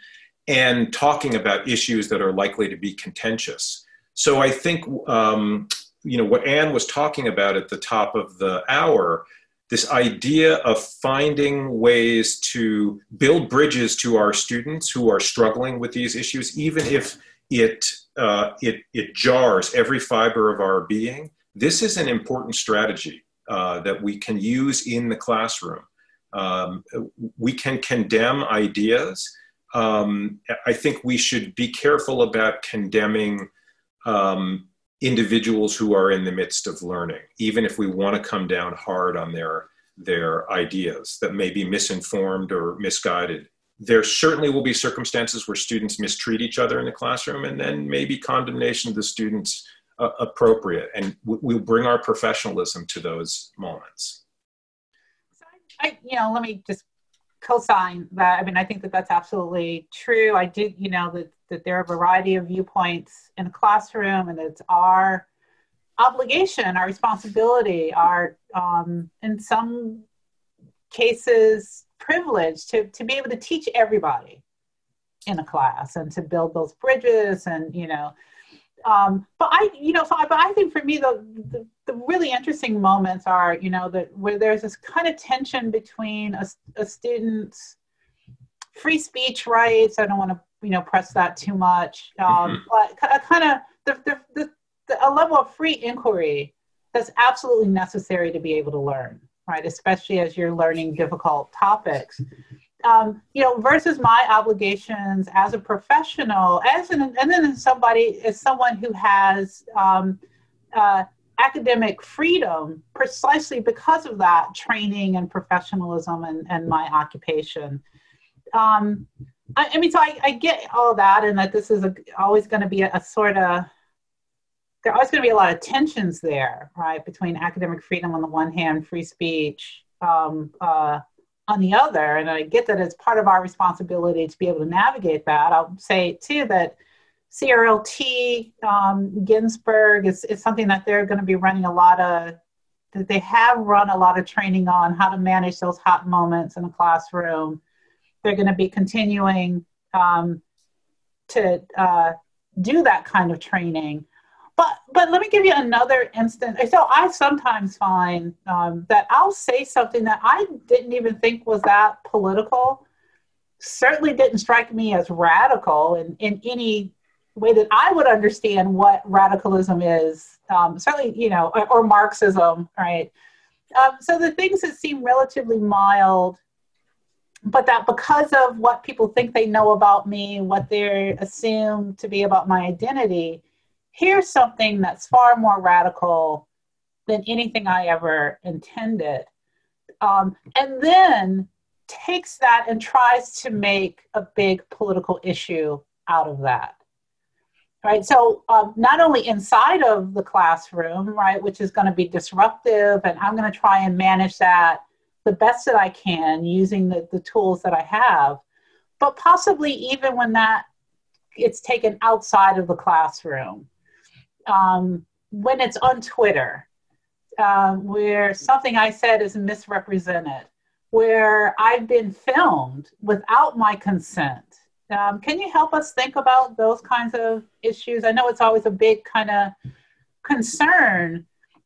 and talking about issues that are likely to be contentious. So I think, what Anne was talking about at the top of the hour, this idea of finding ways to build bridges to our students who are struggling with these issues, even if it jars every fiber of our being. This is an important strategy that we can use in the classroom. We can condemn ideas. I think we should be careful about condemning individuals who are in the midst of learning, even if we want to come down hard on their ideas that may be misinformed or misguided. There certainly will be circumstances where students mistreat each other in the classroom, and then maybe condemnation of the students appropriate. And we'll bring our professionalism to those moments. Let me just co-sign that. I mean, I think that that's absolutely true. I did, that there are a variety of viewpoints in the classroom, and it's our obligation, our responsibility, our, in some cases, privilege to be able to teach everybody in a class and to build those bridges. And but I think for me the really interesting moments are where there's this kind of tension between a student's free speech rights. I don't want to press that too much, but kind of a level of free inquiry that's absolutely necessary to be able to learn. Right, especially as you're learning difficult topics. versus my obligations as a professional, and then as someone who has academic freedom precisely because of that training and professionalism and my occupation. So I get all that, and that this is always going to be there are always going to be a lot of tensions there, right, between academic freedom on the one hand, free speech on the other. And I get that it's part of our responsibility to be able to navigate that. I'll say too that CRLT, Ginsburg is something that they're going to be running that they have run a lot of training on how to manage those hot moments in a classroom. They're going to be continuing to do that kind of training. But let me give you another instance. So I sometimes find that I'll say something that I didn't even think was that political, certainly didn't strike me as radical in any way that I would understand what radicalism is, certainly, or Marxism, right? So the things that seem relatively mild, but that because of what people think they know about me, what they assume to be about my identity, here's something that's far more radical than anything I ever intended. And then takes that and tries to make a big political issue out of that. Right, so not only inside of the classroom, right, which is going to be disruptive, and I'm going to try and manage that the best that I can using the tools that I have, but possibly even when it's taken outside of the classroom. When it's on Twitter, where something I said is misrepresented, where I've been filmed without my consent. Can you help us think about those kinds of issues? I know it's always a big kind of concern,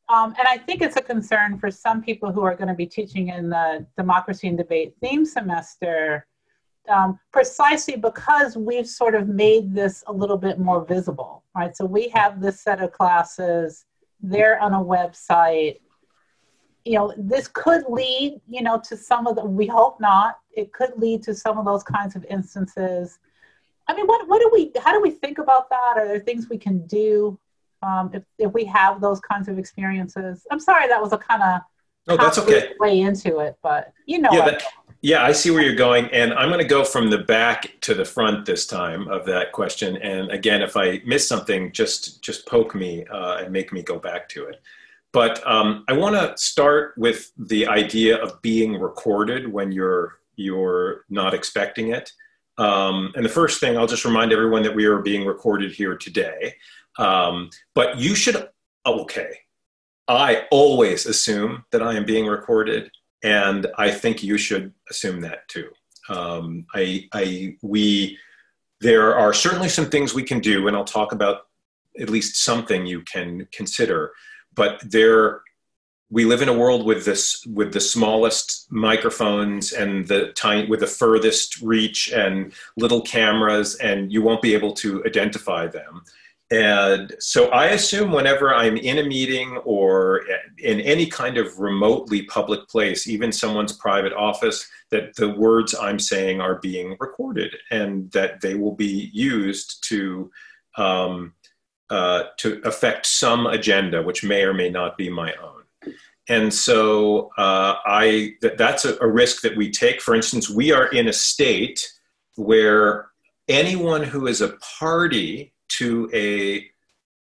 and I think it's a concern for some people who are going to be teaching in the Democracy and Debate theme semester, precisely because we've sort of made this a little bit more visible, right? So we have this set of classes, they're on a website. This could lead, to some of we hope not, it could lead to some of those kinds of instances. I mean, how do we think about that? Are there things we can do if we have those kinds of experiences? I'm sorry, that was a kind of that's okay. way into it, but Yeah, I see where you're going, and I'm going to go from the back to the front this time of that question. And again, if I miss something, just poke me and make me go back to it. But I want to start with the idea of being recorded when you're not expecting it. And the first thing, I'll just remind everyone that we are being recorded here today. But you should, I always assume that I am being recorded. And I think you should assume that too. There are certainly some things we can do, and I'll talk about at least something you can consider. But we live in a world with the smallest microphones and with the furthest reach and little cameras, and you won't be able to identify them. And so I assume whenever I'm in a meeting or in any kind of remotely public place, even someone's private office, that the words I'm saying are being recorded and that they will be used to affect some agenda, which may or may not be my own. And so that's a risk that we take. For instance, we are in a state where anyone who is a party to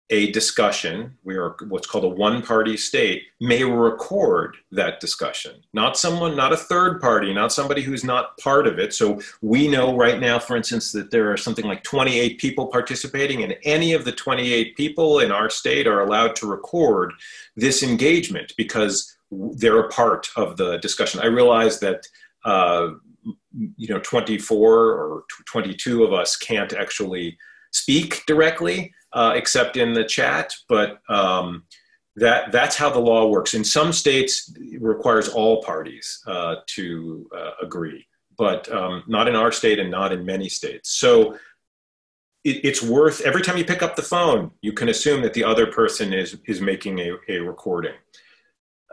a discussion, we are what's called a one-party state, may record that discussion. Not a third party, not somebody who's not part of it. So we know right now, for instance, that there are something like 28 people participating, and any of the 28 people in our state are allowed to record this engagement because they're a part of the discussion. I realize that 24 or 22 of us can't actually speak directly, except in the chat, but that's how the law works. In some states, it requires all parties to agree, but not in our state and not in many states. So it's worth, every time you pick up the phone, you can assume that the other person is making a recording.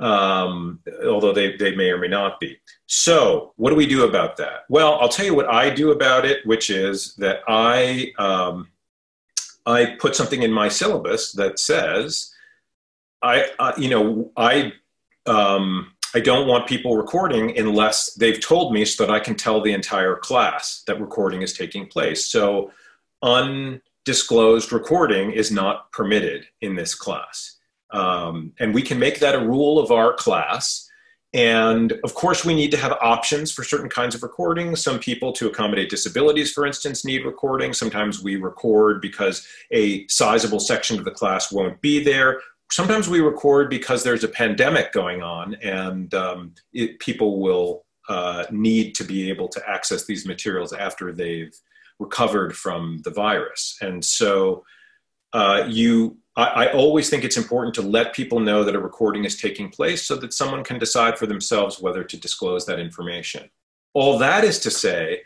although they may or may not be. So what do we do about that? Well, I'll tell you what I do about it, which is that I put something in my syllabus that says, I don't want people recording unless they've told me, so that I can tell the entire class that recording is taking place. So undisclosed recording is not permitted in this class. And we can make that a rule of our class. And of course, we need to have options for certain kinds of recording. Some people, to accommodate disabilities, for instance, need recording. Sometimes we record because a sizable section of the class won't be there. Sometimes we record because there's a pandemic going on, and people will need to be able to access these materials after they've recovered from the virus. And so I always think it's important to let people know that a recording is taking place so that someone can decide for themselves whether to disclose that information. All that is to say,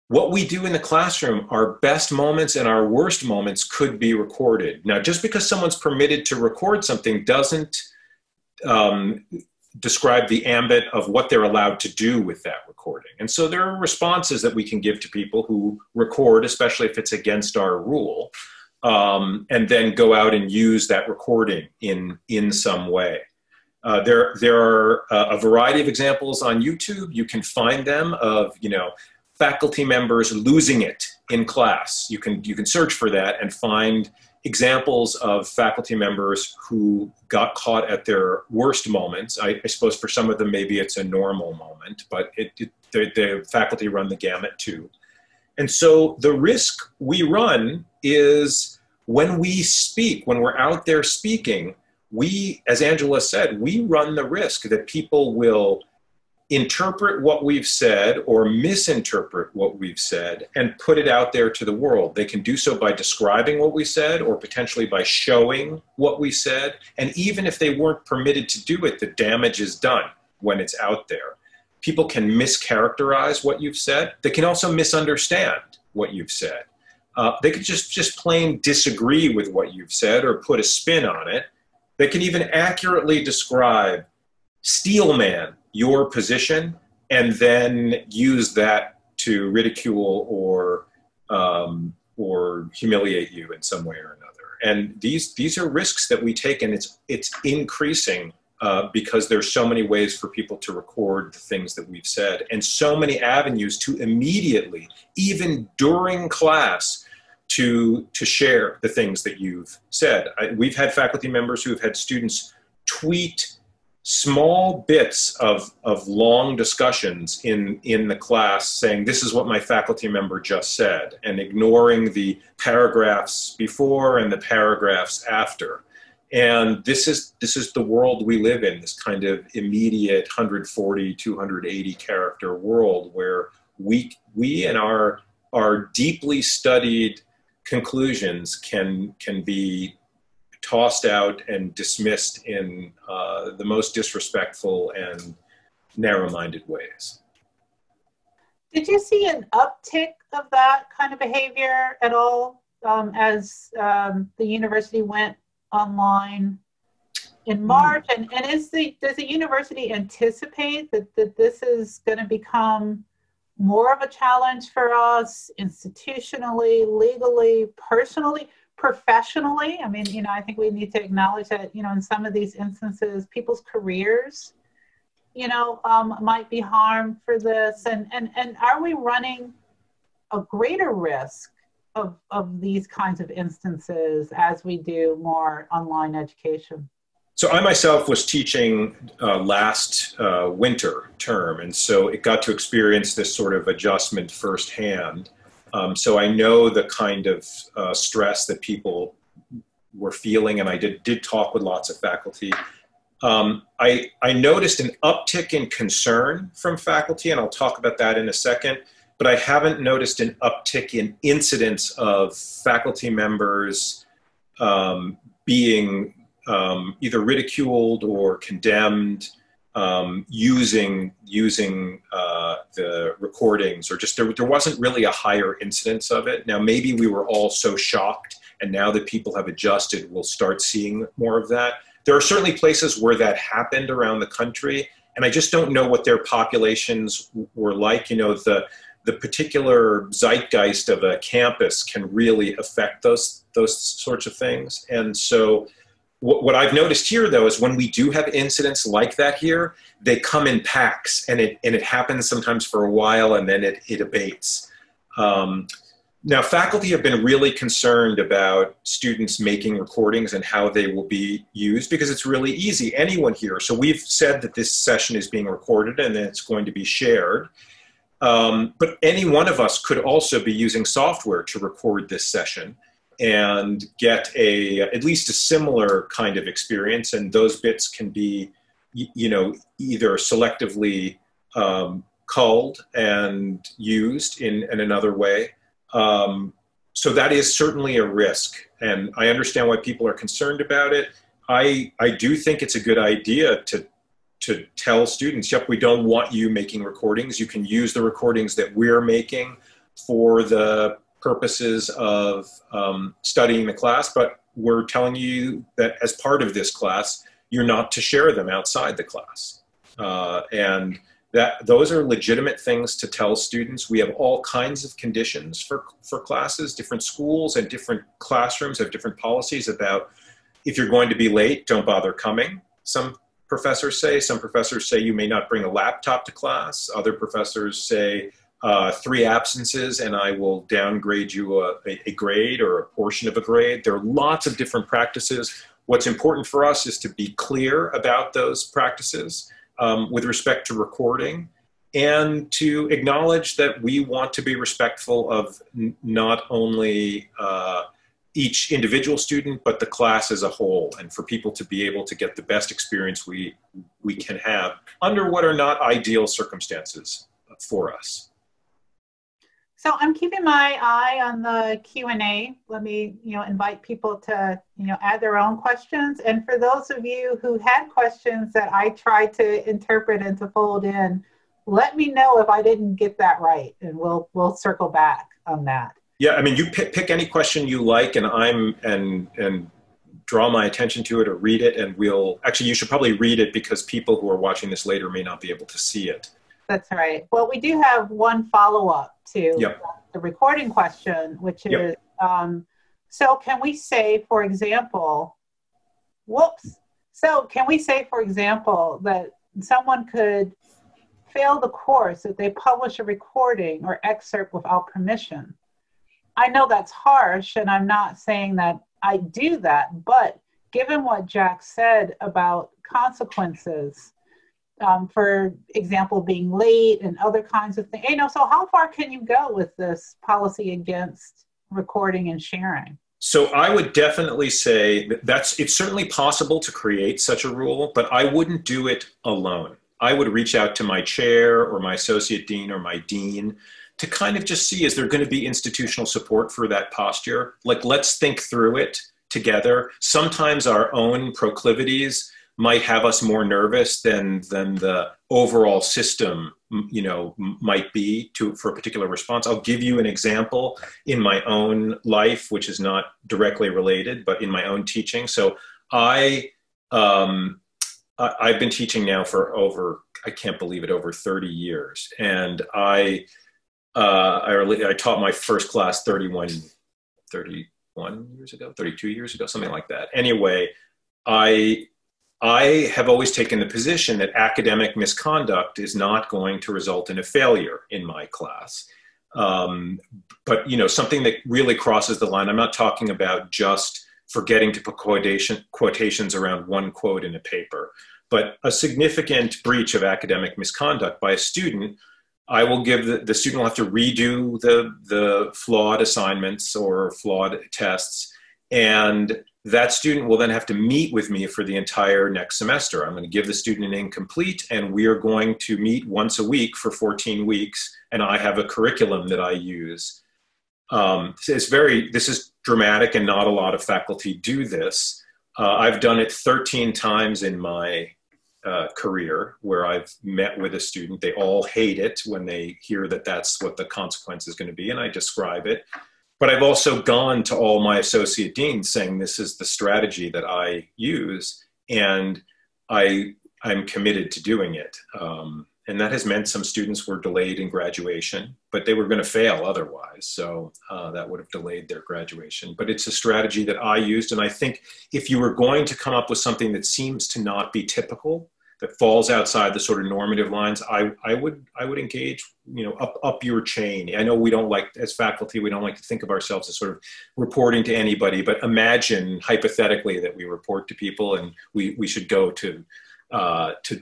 what we do in the classroom, our best moments and our worst moments could be recorded. Now, just because someone's permitted to record something doesn't describe the ambit of what they're allowed to do with that recording. And so there are responses that we can give to people who record, especially if it's against our rule, and then go out and use that recording in some way. There are a variety of examples on YouTube. You can find them of, faculty members losing it in class. You can search for that and find examples of faculty members who got caught at their worst moments. I suppose for some of them, maybe it's a normal moment, but the faculty run the gamut too. And so the risk we run is when we speak, when we're out there speaking, we, as Angela said, we run the risk that people will interpret what we've said or misinterpret what we've said and put it out there to the world. They can do so by describing what we said or potentially by showing what we said. And even if they weren't permitted to do it, the damage is done when it's out there. People can mischaracterize what you've said. They can also misunderstand what you've said. They could just plain disagree with what you've said or put a spin on it. They can even accurately describe, steelman your position, and then use that to ridicule or humiliate you in some way or another. And these are risks that we take, and it's increasing because there's so many ways for people to record the things that we've said, and so many avenues to immediately, even during class, to share the things that you've said. We've had faculty members who have had students tweet small bits of long discussions in the class saying, this is what my faculty member just said, and ignoring the paragraphs before and the paragraphs after. And this is the world we live in, this kind of immediate 140, 280 character world where we and our deeply studied conclusions can be tossed out and dismissed in the most disrespectful and narrow-minded ways. Did you see an uptick of that kind of behavior at all as the university went online in March? And does the university anticipate that this is going to become more of a challenge for us institutionally, legally, personally, professionally? I mean, I think we need to acknowledge that, in some of these instances, people's careers, might be harmed for this. And are we running a greater risk of these kinds of instances as we do more online education? So I myself was teaching last winter term, and so it got to experience this sort of adjustment firsthand. So I know the kind of stress that people were feeling, and I did talk with lots of faculty. I noticed an uptick in concern from faculty, and I'll talk about that in a second, but I haven't noticed an uptick in incidents of faculty members being either ridiculed or condemned, using the recordings, or just there wasn't really a higher incidence of it. Now, maybe we were all so shocked, and now that people have adjusted, we'll start seeing more of that. There are certainly places where that happened around the country, and I just don't know what their populations were like. You know, the particular zeitgeist of a campus can really affect those sorts of things. And so what I've noticed here, though, is when we do have incidents like that here, they come in packs, and it happens sometimes for a while, and then it abates. Now, faculty have been really concerned about students making recordings and how they will be used, because it's really easy. Anyone here. So we've said that this session is being recorded and that it's going to be shared. But any one of us could also be using software to record this session and get at least a similar kind of experience. And those bits can be, you know, either selectively culled and used in another way. So that is certainly a risk, and I understand why people are concerned about it. I do think it's a good idea to tell students, yep, we don't want you making recordings. You can use the recordings that we're making for the purposes of studying the class, but we're telling you that as part of this class, you're not to share them outside the class. And those are legitimate things to tell students. We have all kinds of conditions for classes. Different schools and different classrooms have different policies about, if you're going to be late, don't bother coming. Some professors say you may not bring a laptop to class. Other professors say 3 absences and I will downgrade you a grade or a portion of a grade. There are lots of different practices. What's important for us is to be clear about those practices with respect to recording, and to acknowledge that we want to be respectful of not only each individual student, but the class as a whole, and for people to be able to get the best experience we can have under what are not ideal circumstances for us. So I'm keeping my eye on the Q&A. Let me, invite people to, add their own questions. And for those of you who had questions that I tried to interpret and to fold in, let me know if I didn't get that right, and we'll circle back on that. Yeah, I mean, you pick any question you like, and and draw my attention to it or read it, and you should probably read it, because people who are watching this later may not be able to see it. That's right. Well, we do have one follow-up to the recording question, which is, so can we say, for example, that someone could fail the course if they publish a recording or excerpt without permission? I know that's harsh, and I'm not saying that I do that, but given what Jack said about consequences, for example, being late and other kinds of things, so how far can you go with this policy against recording and sharing? So I would definitely say that it's certainly possible to create such a rule, but I wouldn't do it alone. I would reach out to my chair or my associate dean or my dean to kind of just see, is there going to be institutional support for that posture? Like, let's think through it together. Sometimes our own proclivities might have us more nervous than the overall system, might be for a particular response. I'll give you an example in my own life, which is not directly related, but in my own teaching. So I've been teaching now for over 30 years. And I taught my first class 31 years ago, 32 years ago, something like that. Anyway, I have always taken the position that academic misconduct is not going to result in a failure in my class. But, something that really crosses the line, I'm not talking about just forgetting to put quotations around one quote in a paper, but a significant breach of academic misconduct by a student. I will give the student will have to redo the flawed assignments or flawed tests, and that student will then have to meet with me for the entire next semester. I'm going to give the student an incomplete, and we are going to meet once a week for 14 weeks, and I have a curriculum that I use. This is dramatic, and not a lot of faculty do this. I've done it 13 times in my career where I've met with a student. They all hate it when they hear that that's what the consequence is going to be, and I describe it. But I've also gone to all my associate deans saying this is the strategy that I use, and I'm committed to doing it. And that has meant some students were delayed in graduation, but they were going to fail otherwise. So that would have delayed their graduation. But it's a strategy that I used. And I think if you were going to come up with something that seems to not be typical, that falls outside the sort of normative lines, I would engage, up your chain. I know we don't like, as faculty, we don't like to think of ourselves as sort of reporting to anybody, but imagine hypothetically that we report to people, and we should go to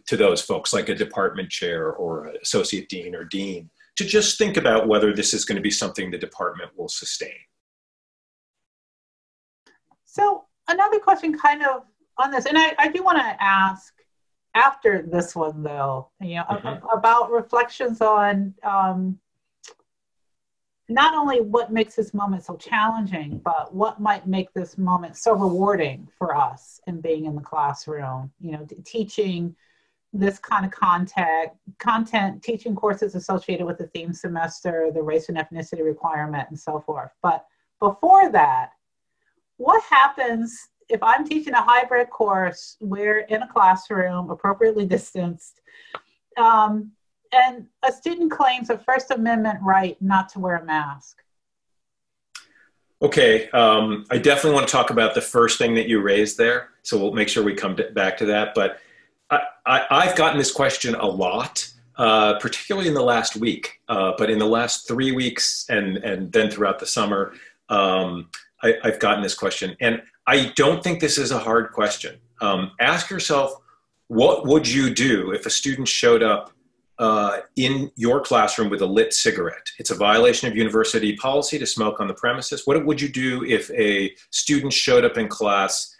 those folks like a department chair or an associate dean or dean to just think about whether this is going to be something the department will sustain. So another question kind of on this, and I do want to ask after this one though, about reflections on not only what makes this moment so challenging, but what might make this moment so rewarding for us in being in the classroom, teaching this kind of content, teaching courses associated with the theme semester, the race and ethnicity requirement, and so forth. But before that, what happens if I'm teaching a hybrid course, we're in a classroom, appropriately distanced, and a student claims a First Amendment right not to wear a mask? Okay, I definitely want to talk about the first thing that you raised there, so we'll make sure we come back to that. But I've gotten this question a lot, particularly in the last week, but in the last 3 weeks and then throughout the summer, I've gotten this question. And I don't think this is a hard question. Ask yourself, what would you do if a student showed up in your classroom with a lit cigarette? It's a violation of university policy to smoke on the premises. What would you do if a student showed up in class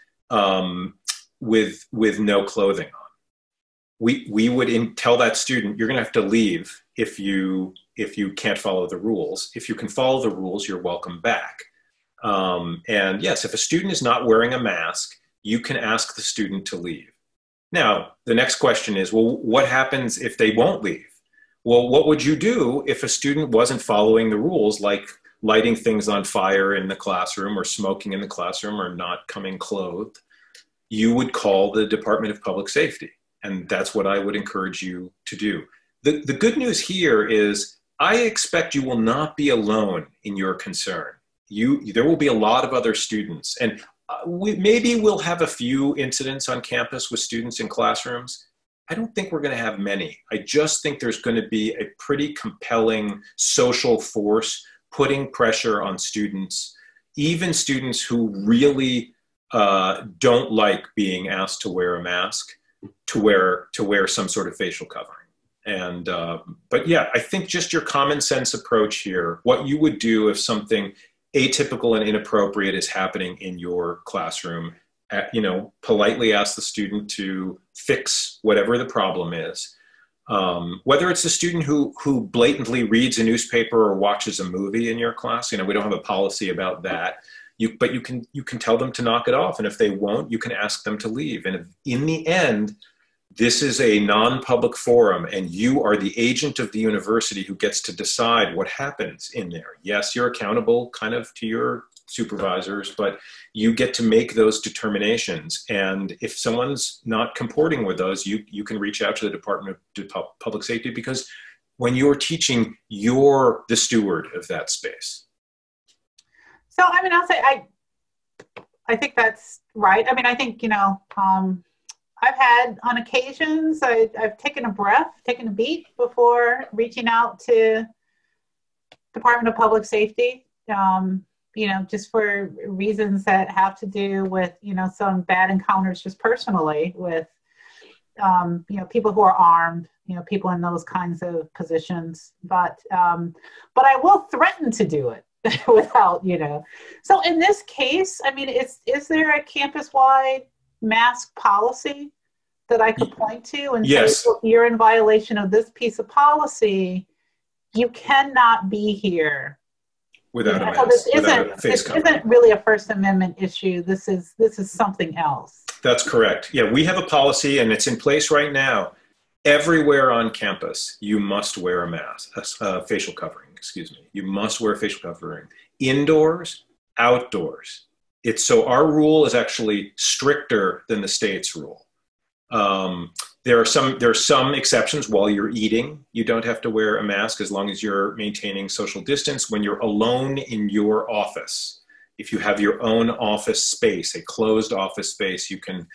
with no clothing on? We would tell that student, you're going to have to leave if you can't follow the rules. If you can follow the rules, you're welcome back. And yes, if a student is not wearing a mask, you can ask the student to leave. Now, the next question is, well, what happens if they won't leave? Well, what would you do if a student wasn't following the rules, like lighting things on fire in the classroom or smoking in the classroom or not coming clothed? You would call the Department of Public Safety. And that's what I would encourage you to do. The good news here is I expect you will not be alone in your concern. There will be a lot of other students, and maybe we'll have a few incidents on campus with students in classrooms. I don't think we're going to have many. I just think there's going to be a pretty compelling social force putting pressure on students, even students who really don't like being asked to wear a mask, to wear some sort of facial covering. And but yeah, I think just your common sense approach here, what you would do if something atypical and inappropriate is happening in your classroom, politely ask the student to fix whatever the problem is. Whether it's a student who blatantly reads a newspaper or watches a movie in your class, we don't have a policy about that. But you can tell them to knock it off, and if they won't, you can ask them to leave. And if, in the end, this is a non-public forum, and you are the agent of the university who gets to decide what happens in there. Yes, you're accountable kind of to your supervisors, but you get to make those determinations. And if someone's not comporting with those, you can reach out to the Department of Public Safety, because when you're teaching, you're the steward of that space. So, I'll say I think that's right. I think, I've had, on occasions, I've taken a breath, taken a beat before reaching out to Department of Public Safety, just for reasons that have to do with, some bad encounters just personally with, people who are armed, people in those kinds of positions. But I will threaten to do it without, So in this case, is there a campus-wide mask policy that I could point to and yes. say, well, you're in violation of this piece of policy, you cannot be here without a mask, so this isn't really a First Amendment issue. This is something else. That's correct. Yeah, we have a policy, and it's in place right now. Everywhere on campus, you must wear a mask, a facial covering, excuse me. You must wear a facial covering, indoors, outdoors. so our rule is actually stricter than the state's rule. There are some exceptions. While you're eating, you don't have to wear a mask as long as you're maintaining social distance. When you're alone in your office, if you have your own office space, a closed office space, you can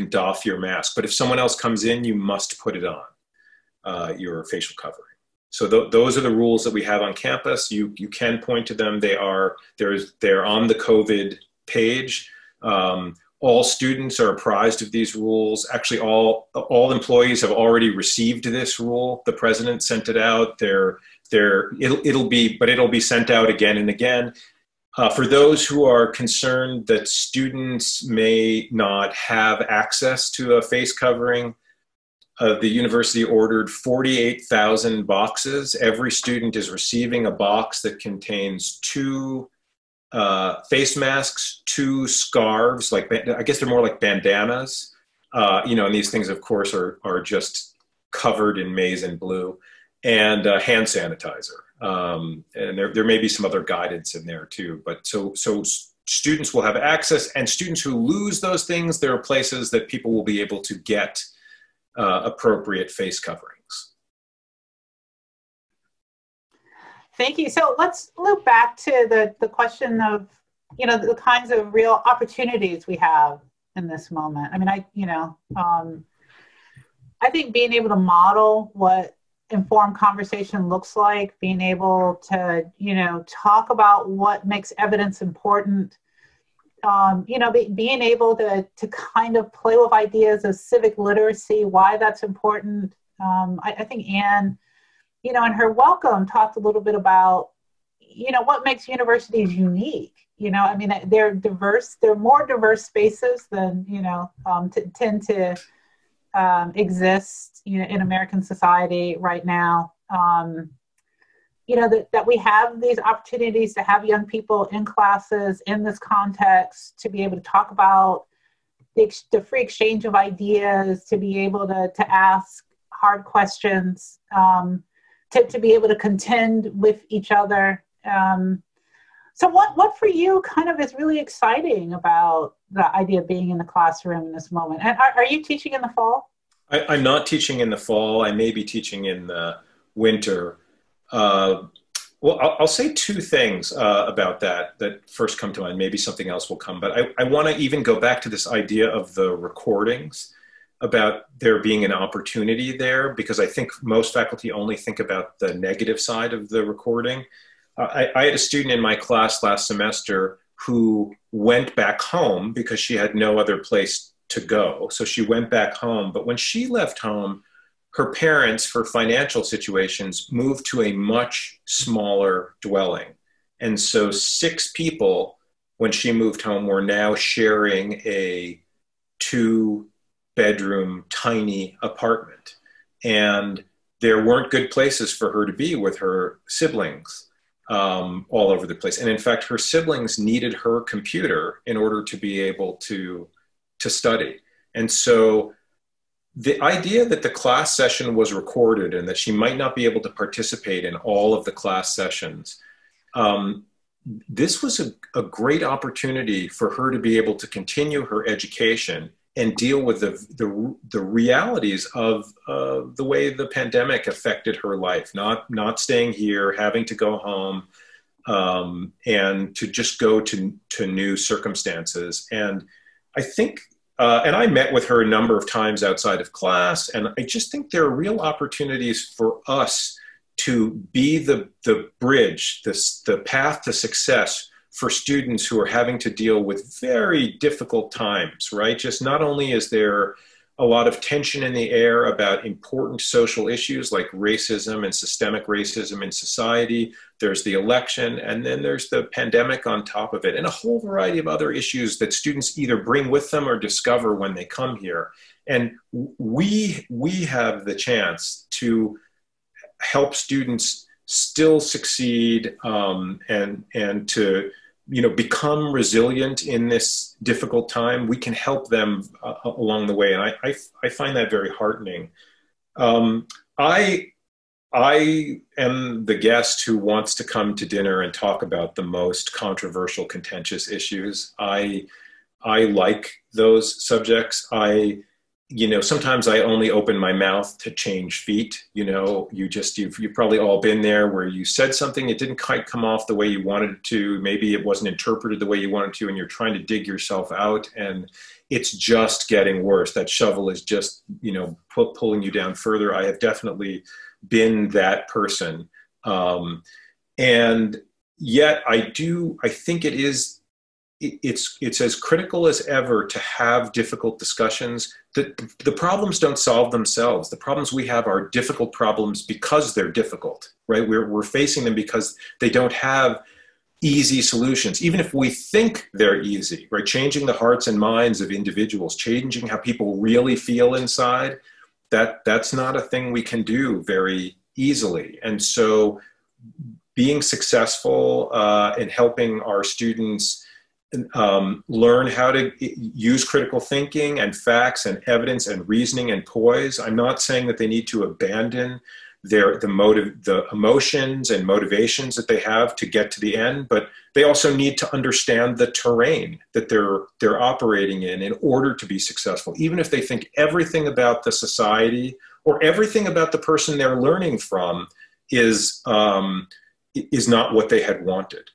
doff your mask. But if someone else comes in, you must put it on, your facial covering. So those are the rules that we have on campus. You can point to them. They're on the COVID page. All students are apprised of these rules. Actually, all employees have already received this rule. The president sent it out. It'll be sent out again and again. For those who are concerned that students may not have access to a face covering, the university ordered 48,000 boxes. Every student is receiving a box that contains 2 face masks, 2 scarves, I guess they're more like bandanas, and these things, of course, are just covered in maize and blue, and hand sanitizer. And there may be some other guidance in there too, but so students will have access, and students who lose those things, there are places that people will be able to get appropriate face coverings. Thank you. So let's loop back to the question of, the kinds of real opportunities we have in this moment. I mean, I think being able to model what informed conversation looks like, being able to, talk about what makes evidence important, being able to kind of play with ideas of civic literacy, why that's important. I think Anne, in her welcome talked a little bit about, what makes universities unique. They're diverse. They're more diverse spaces than, tend to exist, in American society right now. That we have these opportunities to have young people in classes in this context, to be able to talk about the free exchange of ideas, to be able to ask hard questions, to be able to contend with each other. So what for you kind of is really exciting about the idea of being in the classroom in this moment? And are you teaching in the fall? I'm not teaching in the fall. I may be teaching in the winter. Well, I'll say 2 things about that first come to mind. Maybe something else will come. But I want to even go back to this idea of the recordings, about there being an opportunity there, because I think most faculty only think about the negative side of the recording. I had a student in my class last semester who went back home because she had no other place to go. So she went back home. But when she left home, her parents, for financial situations, moved to a much smaller dwelling. And so 6 people, when she moved home, were now sharing a 2-bedroom tiny apartment. And there weren't good places for her to be with her siblings all over the place. And in fact, her siblings needed her computer in order to be able to study. And so the idea that the class session was recorded and that she might not be able to participate in all of the class sessions, this was a great opportunity for her to be able to continue her education and deal with the realities of the way the pandemic affected her life, not staying here, having to go home, and to just go to new circumstances. And I think, and I met with her a number of times outside of class, and I just think there are real opportunities for us to be the bridge, the path to success for students who are having to deal with very difficult times, right? Just not only is there a lot of tension in the air about important social issues like racism and systemic racism in society, there's the election, and then there's the pandemic on top of it, and a whole variety of other issues that students either bring with them or discover when they come here. And we have the chance to help students still succeed and to become resilient in this difficult time. We can help them along the way. And I find that very heartening. I I am the guest who wants to come to dinner and talk about the most controversial, contentious issues. I like those subjects. Sometimes I only open my mouth to change feet. You've probably all been there where you said something, it didn't quite come off the way you wanted it to. Maybe it wasn't interpreted the way you wanted to, and you're trying to dig yourself out, and it's just getting worse. That shovel is just, pulling you down further. I have definitely been that person. And yet I think it's as critical as ever to have difficult discussions. The problems don't solve themselves. The problems we have are difficult problems because they're difficult, right? We're facing them because they don't have easy solutions, even if we think they're easy, right? Changing the hearts and minds of individuals, changing how people really feel inside, that's not a thing we can do very easily. And so being successful in helping our students learn how to use critical thinking and facts and evidence and reasoning and poise. I'm not saying that they need to abandon the emotions and motivations that they have to get to the end, but they also need to understand the terrain that they're operating in order to be successful. Even if they think everything about the society or everything about the person they're learning from is not what they had wanted.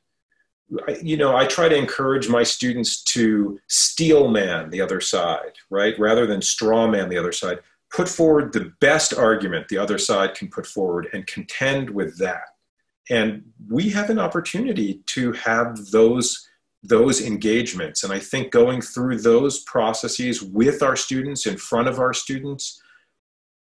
I try to encourage my students to steel man the other side, right? Rather than straw man the other side. Put forward the best argument the other side can put forward and contend with that. And we have an opportunity to have those engagements. And I think going through those processes with our students, in front of our students,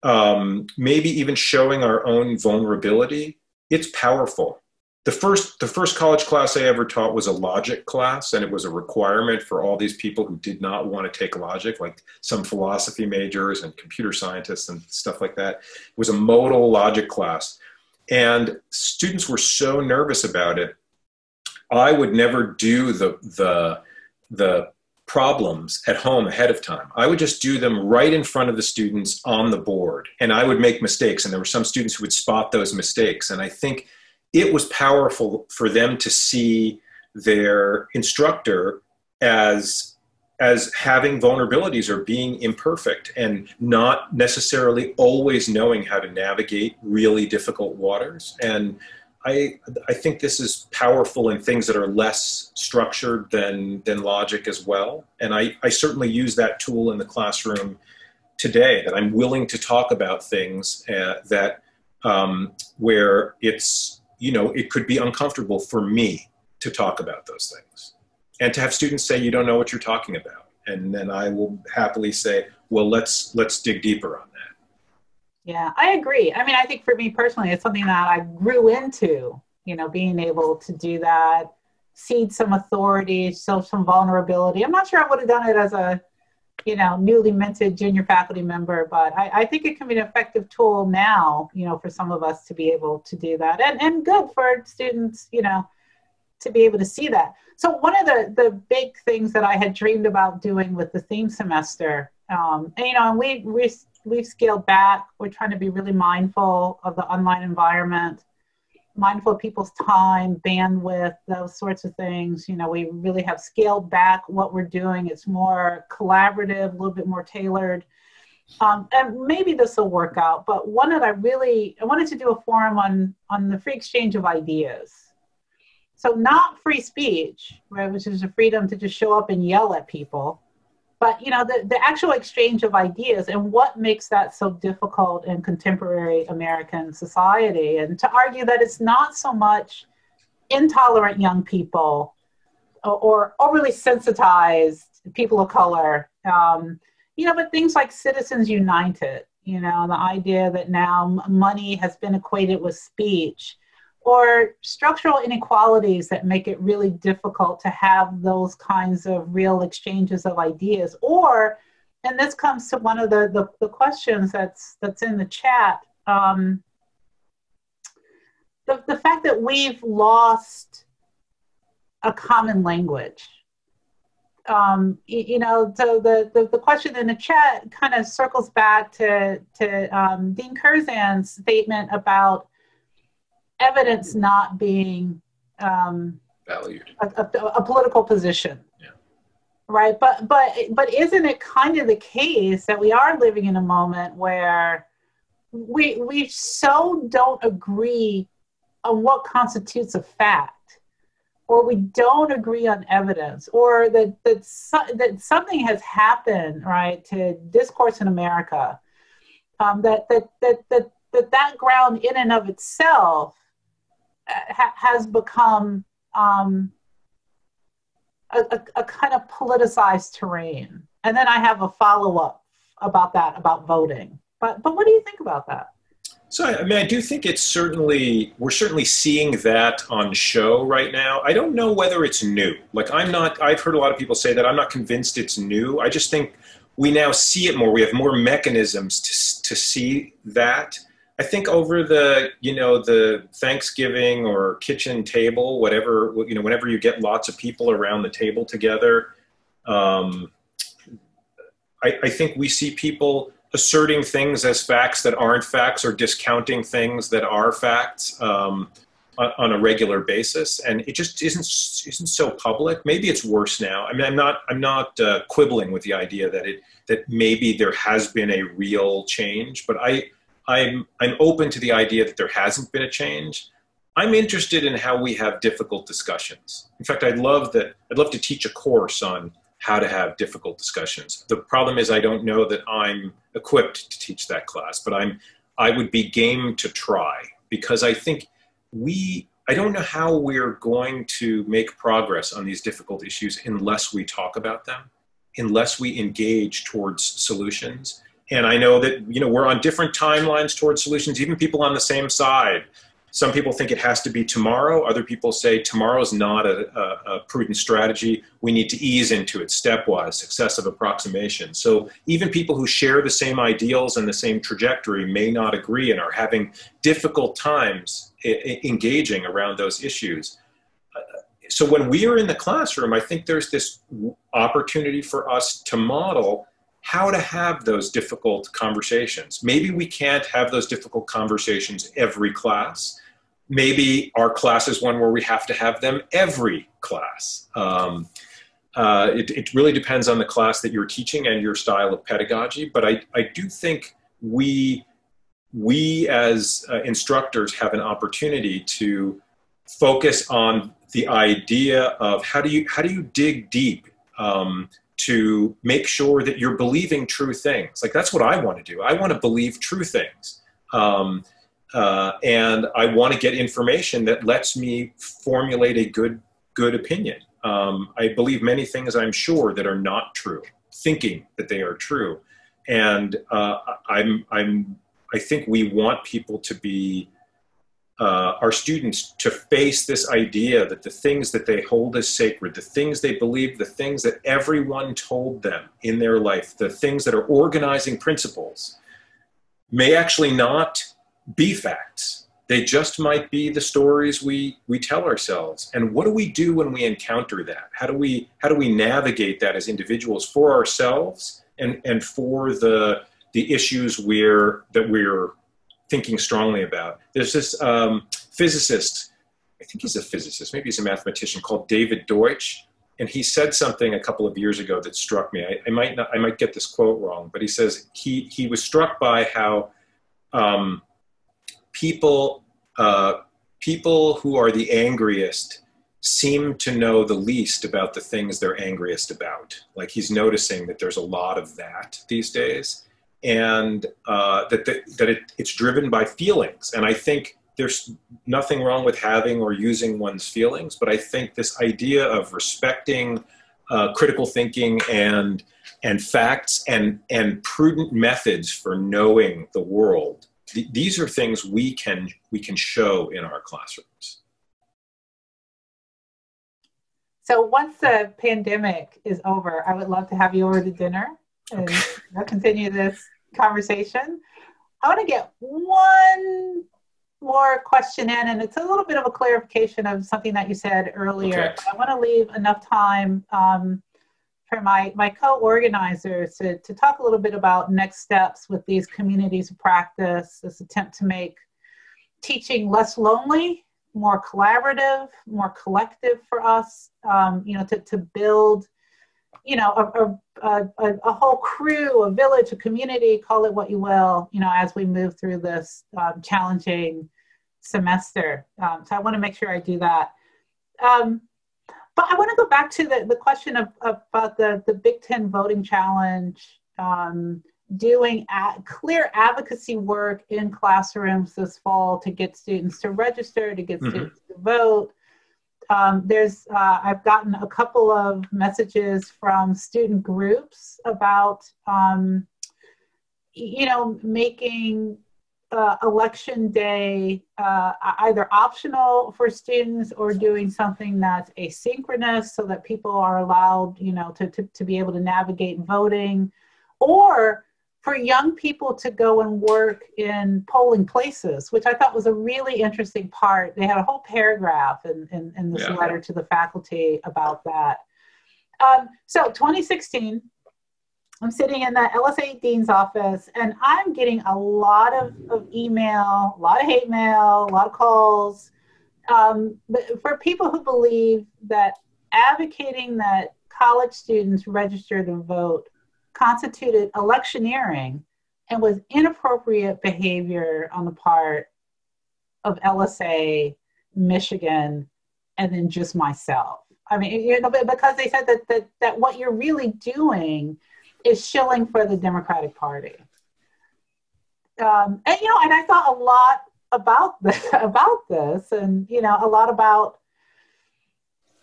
maybe even showing our own vulnerability, it's powerful. The first college class I ever taught was a logic class, and it was a requirement for all these people who did not want to take logic, like some philosophy majors and computer scientists and stuff like that. It was a modal logic class, and students were so nervous about it. I would never do the problems at home ahead of time. I would just do them right in front of the students on the board, and I would make mistakes, and there were some students who would spot those mistakes, and I think it was powerful for them to see their instructor as having vulnerabilities or being imperfect and not necessarily always knowing how to navigate really difficult waters. And I think this is powerful in things that are less structured than logic as well. And I certainly use that tool in the classroom today, that I'm willing to talk about things where it's, it could be uncomfortable for me to talk about those things, and to have students say, you don't know what you're talking about. And then I will happily say, well, let's dig deeper on that. Yeah, I agree. I mean, I think for me personally, it's something that I grew into, being able to do that, cede some authority, show some vulnerability. I'm not sure I would have done it as a, newly minted junior faculty member, but I think it can be an effective tool now, for some of us to be able to do that, and good for students, to be able to see that. So one of the big things that I had dreamed about doing with the theme semester, and we've scaled back. We're trying to be really mindful of the online environment, mindful of people's time, bandwidth, those sorts of things. We really have scaled back what we're doing. It's more collaborative, a little bit more tailored. And maybe this will work out, but one that I wanted to do a forum on the free exchange of ideas. So not free speech, right, which is the freedom to just show up and yell at people, but the actual exchange of ideas and what makes that so difficult in contemporary American society, and to argue that it's not so much intolerant young people or overly sensitized people of color, but things like Citizens United, the idea that now money has been equated with speech, or structural inequalities that make it really difficult to have those kinds of real exchanges of ideas. Or, and this comes to one of the questions that's in the chat, the fact that we've lost a common language. So the question in the chat kind of circles back to Dean Curzan's statement about evidence not being valued, a political position. Yeah. Right. But isn't it kind of the case that we are living in a moment where we so don't agree on what constitutes a fact, or we don't agree on evidence, or that something has happened, right, to discourse in America, that ground in and of itself has become a kind of politicized terrain. And then I have a follow-up about that, about voting. But what do you think about that? So, I mean, I do think we're certainly seeing that on show right now. I don't know whether it's new. Like, I've heard a lot of people say that. I'm not convinced it's new. I just think we now see it more. We have more mechanisms to see that. I think over the Thanksgiving or kitchen table, whatever, whenever you get lots of people around the table together, I think we see people asserting things as facts that aren't facts, or discounting things that are facts on a regular basis, and it just isn't so public. Maybe it's worse now. I mean, I'm not quibbling with the idea that maybe there has been a real change, but I'm open to the idea that there hasn't been a change. I'm interested in how we have difficult discussions. In fact, I'd love to teach a course on how to have difficult discussions. The problem is I don't know that I'm equipped to teach that class, but I would be game to try, because I think I don't know how we're going to make progress on these difficult issues unless we talk about them, unless we engage towards solutions. And I know that, we're on different timelines towards solutions, even people on the same side. Some people think it has to be tomorrow. Other people say tomorrow's not a prudent strategy. We need to ease into it stepwise, successive approximation. So even people who share the same ideals and the same trajectory may not agree and are having difficult times engaging around those issues. So when we are in the classroom, I think there's this opportunity for us to model how to have those difficult conversations. Maybe we can't have those difficult conversations every class. Maybe our class is one where we have to have them every class. It really depends on the class that you're teaching and your style of pedagogy. But I do think we as instructors have an opportunity to focus on the idea of how do you dig deep to make sure that you're believing true things. Like, that's what I want to do. I want to believe true things. And I want to get information that lets me formulate a good opinion. I believe many things, I'm sure, that are not true, thinking that they are true. And I think we want people to be, our students to face this idea that the things that they hold as sacred, the things they believe, the things that everyone told them in their life, the things that are organizing principles, may actually not be facts. They just might be the stories we tell ourselves. And what do we do when we encounter that? How do we navigate that as individuals for ourselves and for the issues that we're thinking strongly about? There's this physicist, I think he's a physicist, maybe he's a mathematician, called David Deutsch, and he said something a couple of years ago that struck me. I might get this quote wrong, but he says he was struck by how people who are the angriest seem to know the least about the things they're angriest about. Like, he's noticing that there's a lot of that these days. And it's driven by feelings. And I think there's nothing wrong with having or using one's feelings, but I think this idea of respecting critical thinking and facts and prudent methods for knowing the world, these are things we can show in our classrooms. So once the pandemic is over, I would love to have you over to dinner and continue this conversation. I want to get one more question in, and it's a little bit of a clarification of something that you said earlier. Okay. I want to leave enough time for my co-organizers to talk a little bit about next steps with these communities of practice, this attempt to make teaching less lonely, more collaborative, more collective for us, to build, a whole crew, a village, a community, call it what you will, as we move through this challenging semester. So I want to make sure I do that. But I want to go back to the question about the Big Ten Voting Challenge, doing clear advocacy work in classrooms this fall to get students to register, to get students to vote. I've gotten a couple of messages from student groups about, making election day either optional for students or doing something that's asynchronous so that people are allowed, to be able to navigate voting, or for young people to go and work in polling places, which I thought was a really interesting part. They had a whole paragraph in this letter to the faculty about that. So 2016, I'm sitting in the LSA Dean's office, and I'm getting a lot of email, a lot of hate mail, a lot of calls, but for people who believe that advocating that college students register to vote constituted electioneering and was inappropriate behavior on the part of LSA, Michigan, and then just myself. I mean, because they said that what you're really doing is shilling for the Democratic Party. And I thought a lot about this, and, a lot about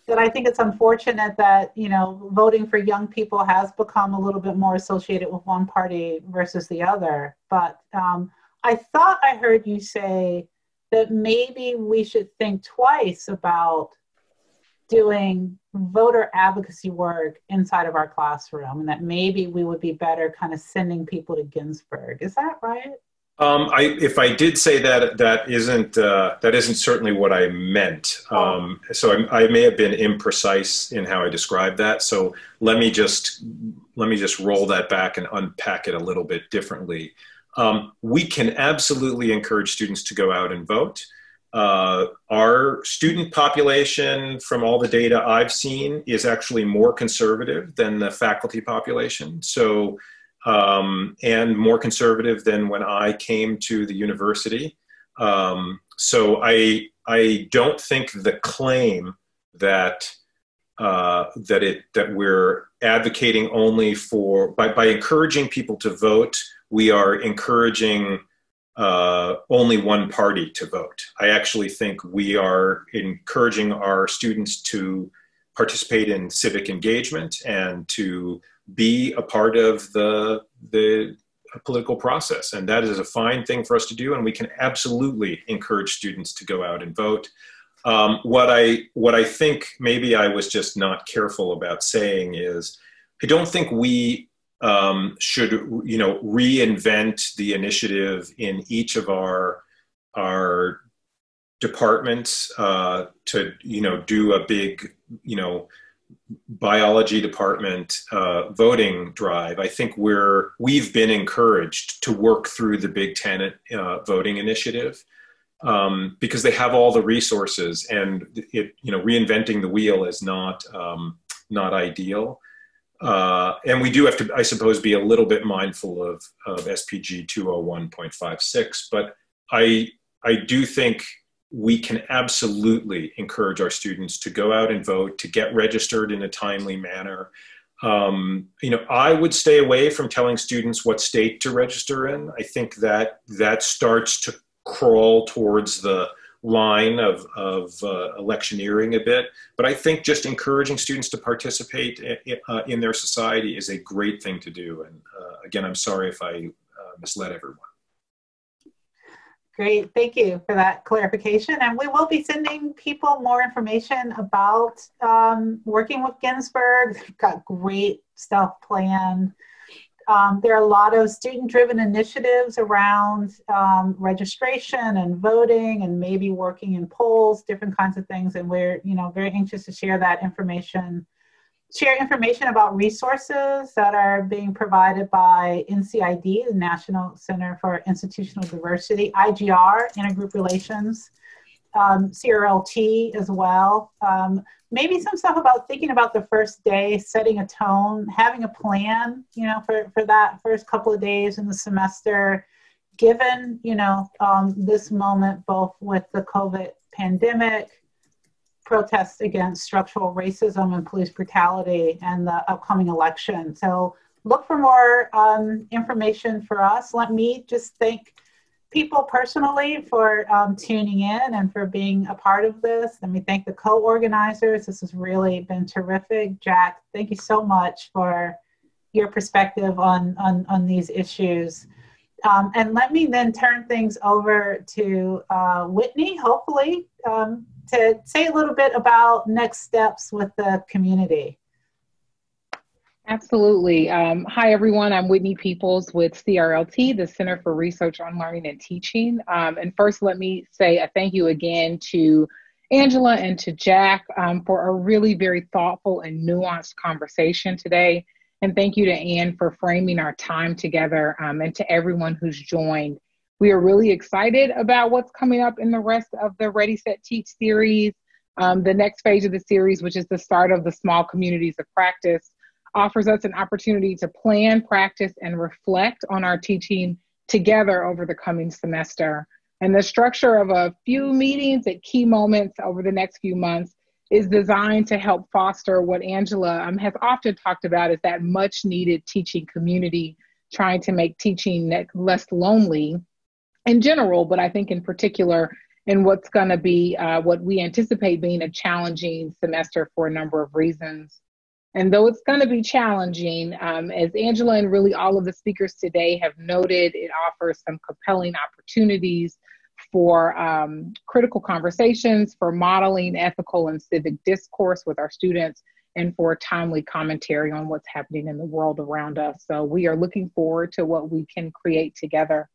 that. I think it's unfortunate that, voting for young people has become a little bit more associated with one party versus the other. But I thought I heard you say that maybe we should think twice about doing voter advocacy work inside of our classroom, and that maybe we would be better kind of sending people to Ginsburg. Is that right? If I did say that, that isn't certainly what I meant. So I may have been imprecise in how I described that. So let me just roll that back and unpack it a little bit differently. We can absolutely encourage students to go out and vote. Our student population, from all the data I've seen, is actually more conservative than the faculty population. So, and more conservative than when I came to the university. So I don't think the claim that we're advocating only for, by encouraging people to vote, we are encouraging only one party to vote. I actually think we are encouraging our students to participate in civic engagement and to be a part of the political process. And that is a fine thing for us to do. And we can absolutely encourage students to go out and vote. What I think maybe I was just not careful about saying is, I don't think we should, reinvent the initiative in each of our departments to, do a big, biology department voting drive. I think we've been encouraged to work through the Big Ten voting initiative because they have all the resources, and reinventing the wheel is not ideal. And we do have to, I suppose, be a little bit mindful of SPG 201.56, but I do think we can absolutely encourage our students to go out and vote, to get registered in a timely manner. I would stay away from telling students what state to register in. I think that starts to crawl towards the line of electioneering a bit. But I think just encouraging students to participate in their society is a great thing to do. And again, I'm sorry if I misled everyone. Great, thank you for that clarification. And we will be sending people more information about working with Ginsburg. We've got great stuff planned. There are a lot of student-driven initiatives around registration and voting and maybe working in polls, different kinds of things. And we're, very anxious to share that information share information about resources that are being provided by NCID, the National Center for Institutional Diversity, IGR, Intergroup Relations, CRLT as well. Maybe some stuff about thinking about the first day, setting a tone, having a plan, you know, for that first couple of days in the semester, given, you know, this moment, both with the COVID pandemic, protests against structural racism and police brutality, and the upcoming election. So look for more information for us. Let me just thank people personally for tuning in and for being a part of this. Let me thank the co-organizers. This has really been terrific. Jack, thank you so much for your perspective on these issues. And let me then turn things over to Whitney, hopefully, to say a little bit about next steps with the community. Absolutely. Hi, everyone. I'm Whitney Peoples with CRLT, the Center for Research on Learning and Teaching. And first, let me say a thank you again to Angela and to Jack for a really very thoughtful and nuanced conversation today. And thank you to Anne for framing our time together, and to everyone who's joined. We are really excited about what's coming up in the rest of the Ready, Set, Teach series. The next phase of the series, which is the start of the small communities of practice, offers us an opportunity to plan, practice, and reflect on our teaching together over the coming semester. And the structure of a few meetings at key moments over the next few months is designed to help foster what Angela has often talked about as that much needed teaching community, trying to make teaching less lonely in general, but I think in particular in what's going to be what we anticipate being a challenging semester for a number of reasons. And though it's going to be challenging, as Angela and really all of the speakers today have noted, it offers some compelling opportunities for critical conversations, for modeling ethical and civic discourse with our students, and for timely commentary on what's happening in the world around us. So we are looking forward to what we can create together.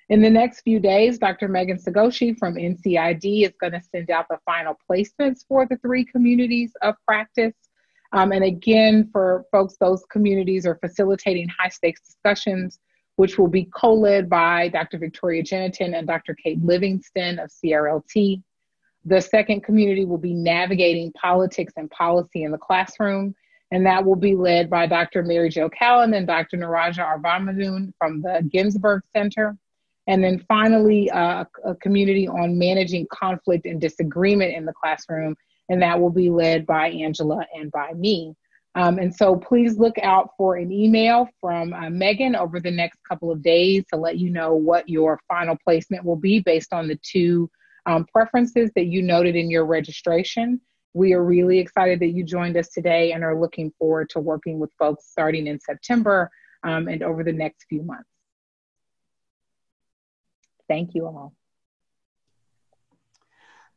In the next few days, Dr. Megan Sagoshi from NCID is going to send out the final placements for the 3 communities of practice. And again, for folks, those communities are facilitating high stakes discussions, which will be co-led by Dr. Victoria Jeniton and Dr. Kate Livingston of CRLT. The second community will be navigating politics and policy in the classroom, and that will be led by Dr. Mary Jo Callan and Dr. Naraja Arvamadun from the Ginsberg Center. And then finally, a community on managing conflict and disagreement in the classroom, and that will be led by Angela and by me. And so please look out for an email from Megan over the next couple of days to let you know what your final placement will be based on the 2 preferences that you noted in your registration. We are really excited that you joined us today and are looking forward to working with folks starting in September and over the next few months. Thank you all.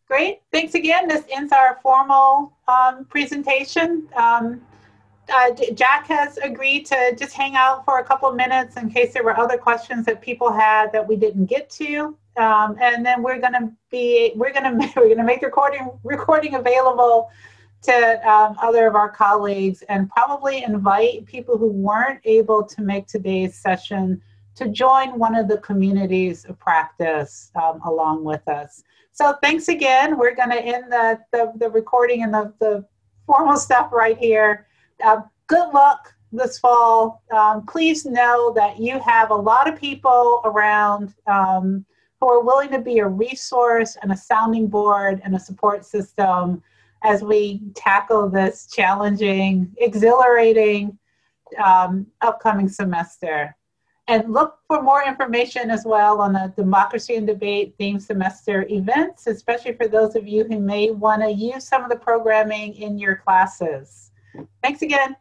Great, thanks again. This ends our formal presentation. Jack has agreed to just hang out for a couple of minutes in case there were other questions that people had that we didn't get to. And then we're gonna make the recording available to other of our colleagues, and probably invite people who weren't able to make today's session to join one of the communities of practice along with us. So thanks again. We're going to end the recording and the formal stuff right here. Good luck this fall. Please know that you have a lot of people around who are willing to be a resource and a sounding board and a support system as we tackle this challenging, exhilarating upcoming semester. And look for more information as well on the Democracy and Debate theme semester events, especially for those of you who may want to use some of the programming in your classes. Thanks again.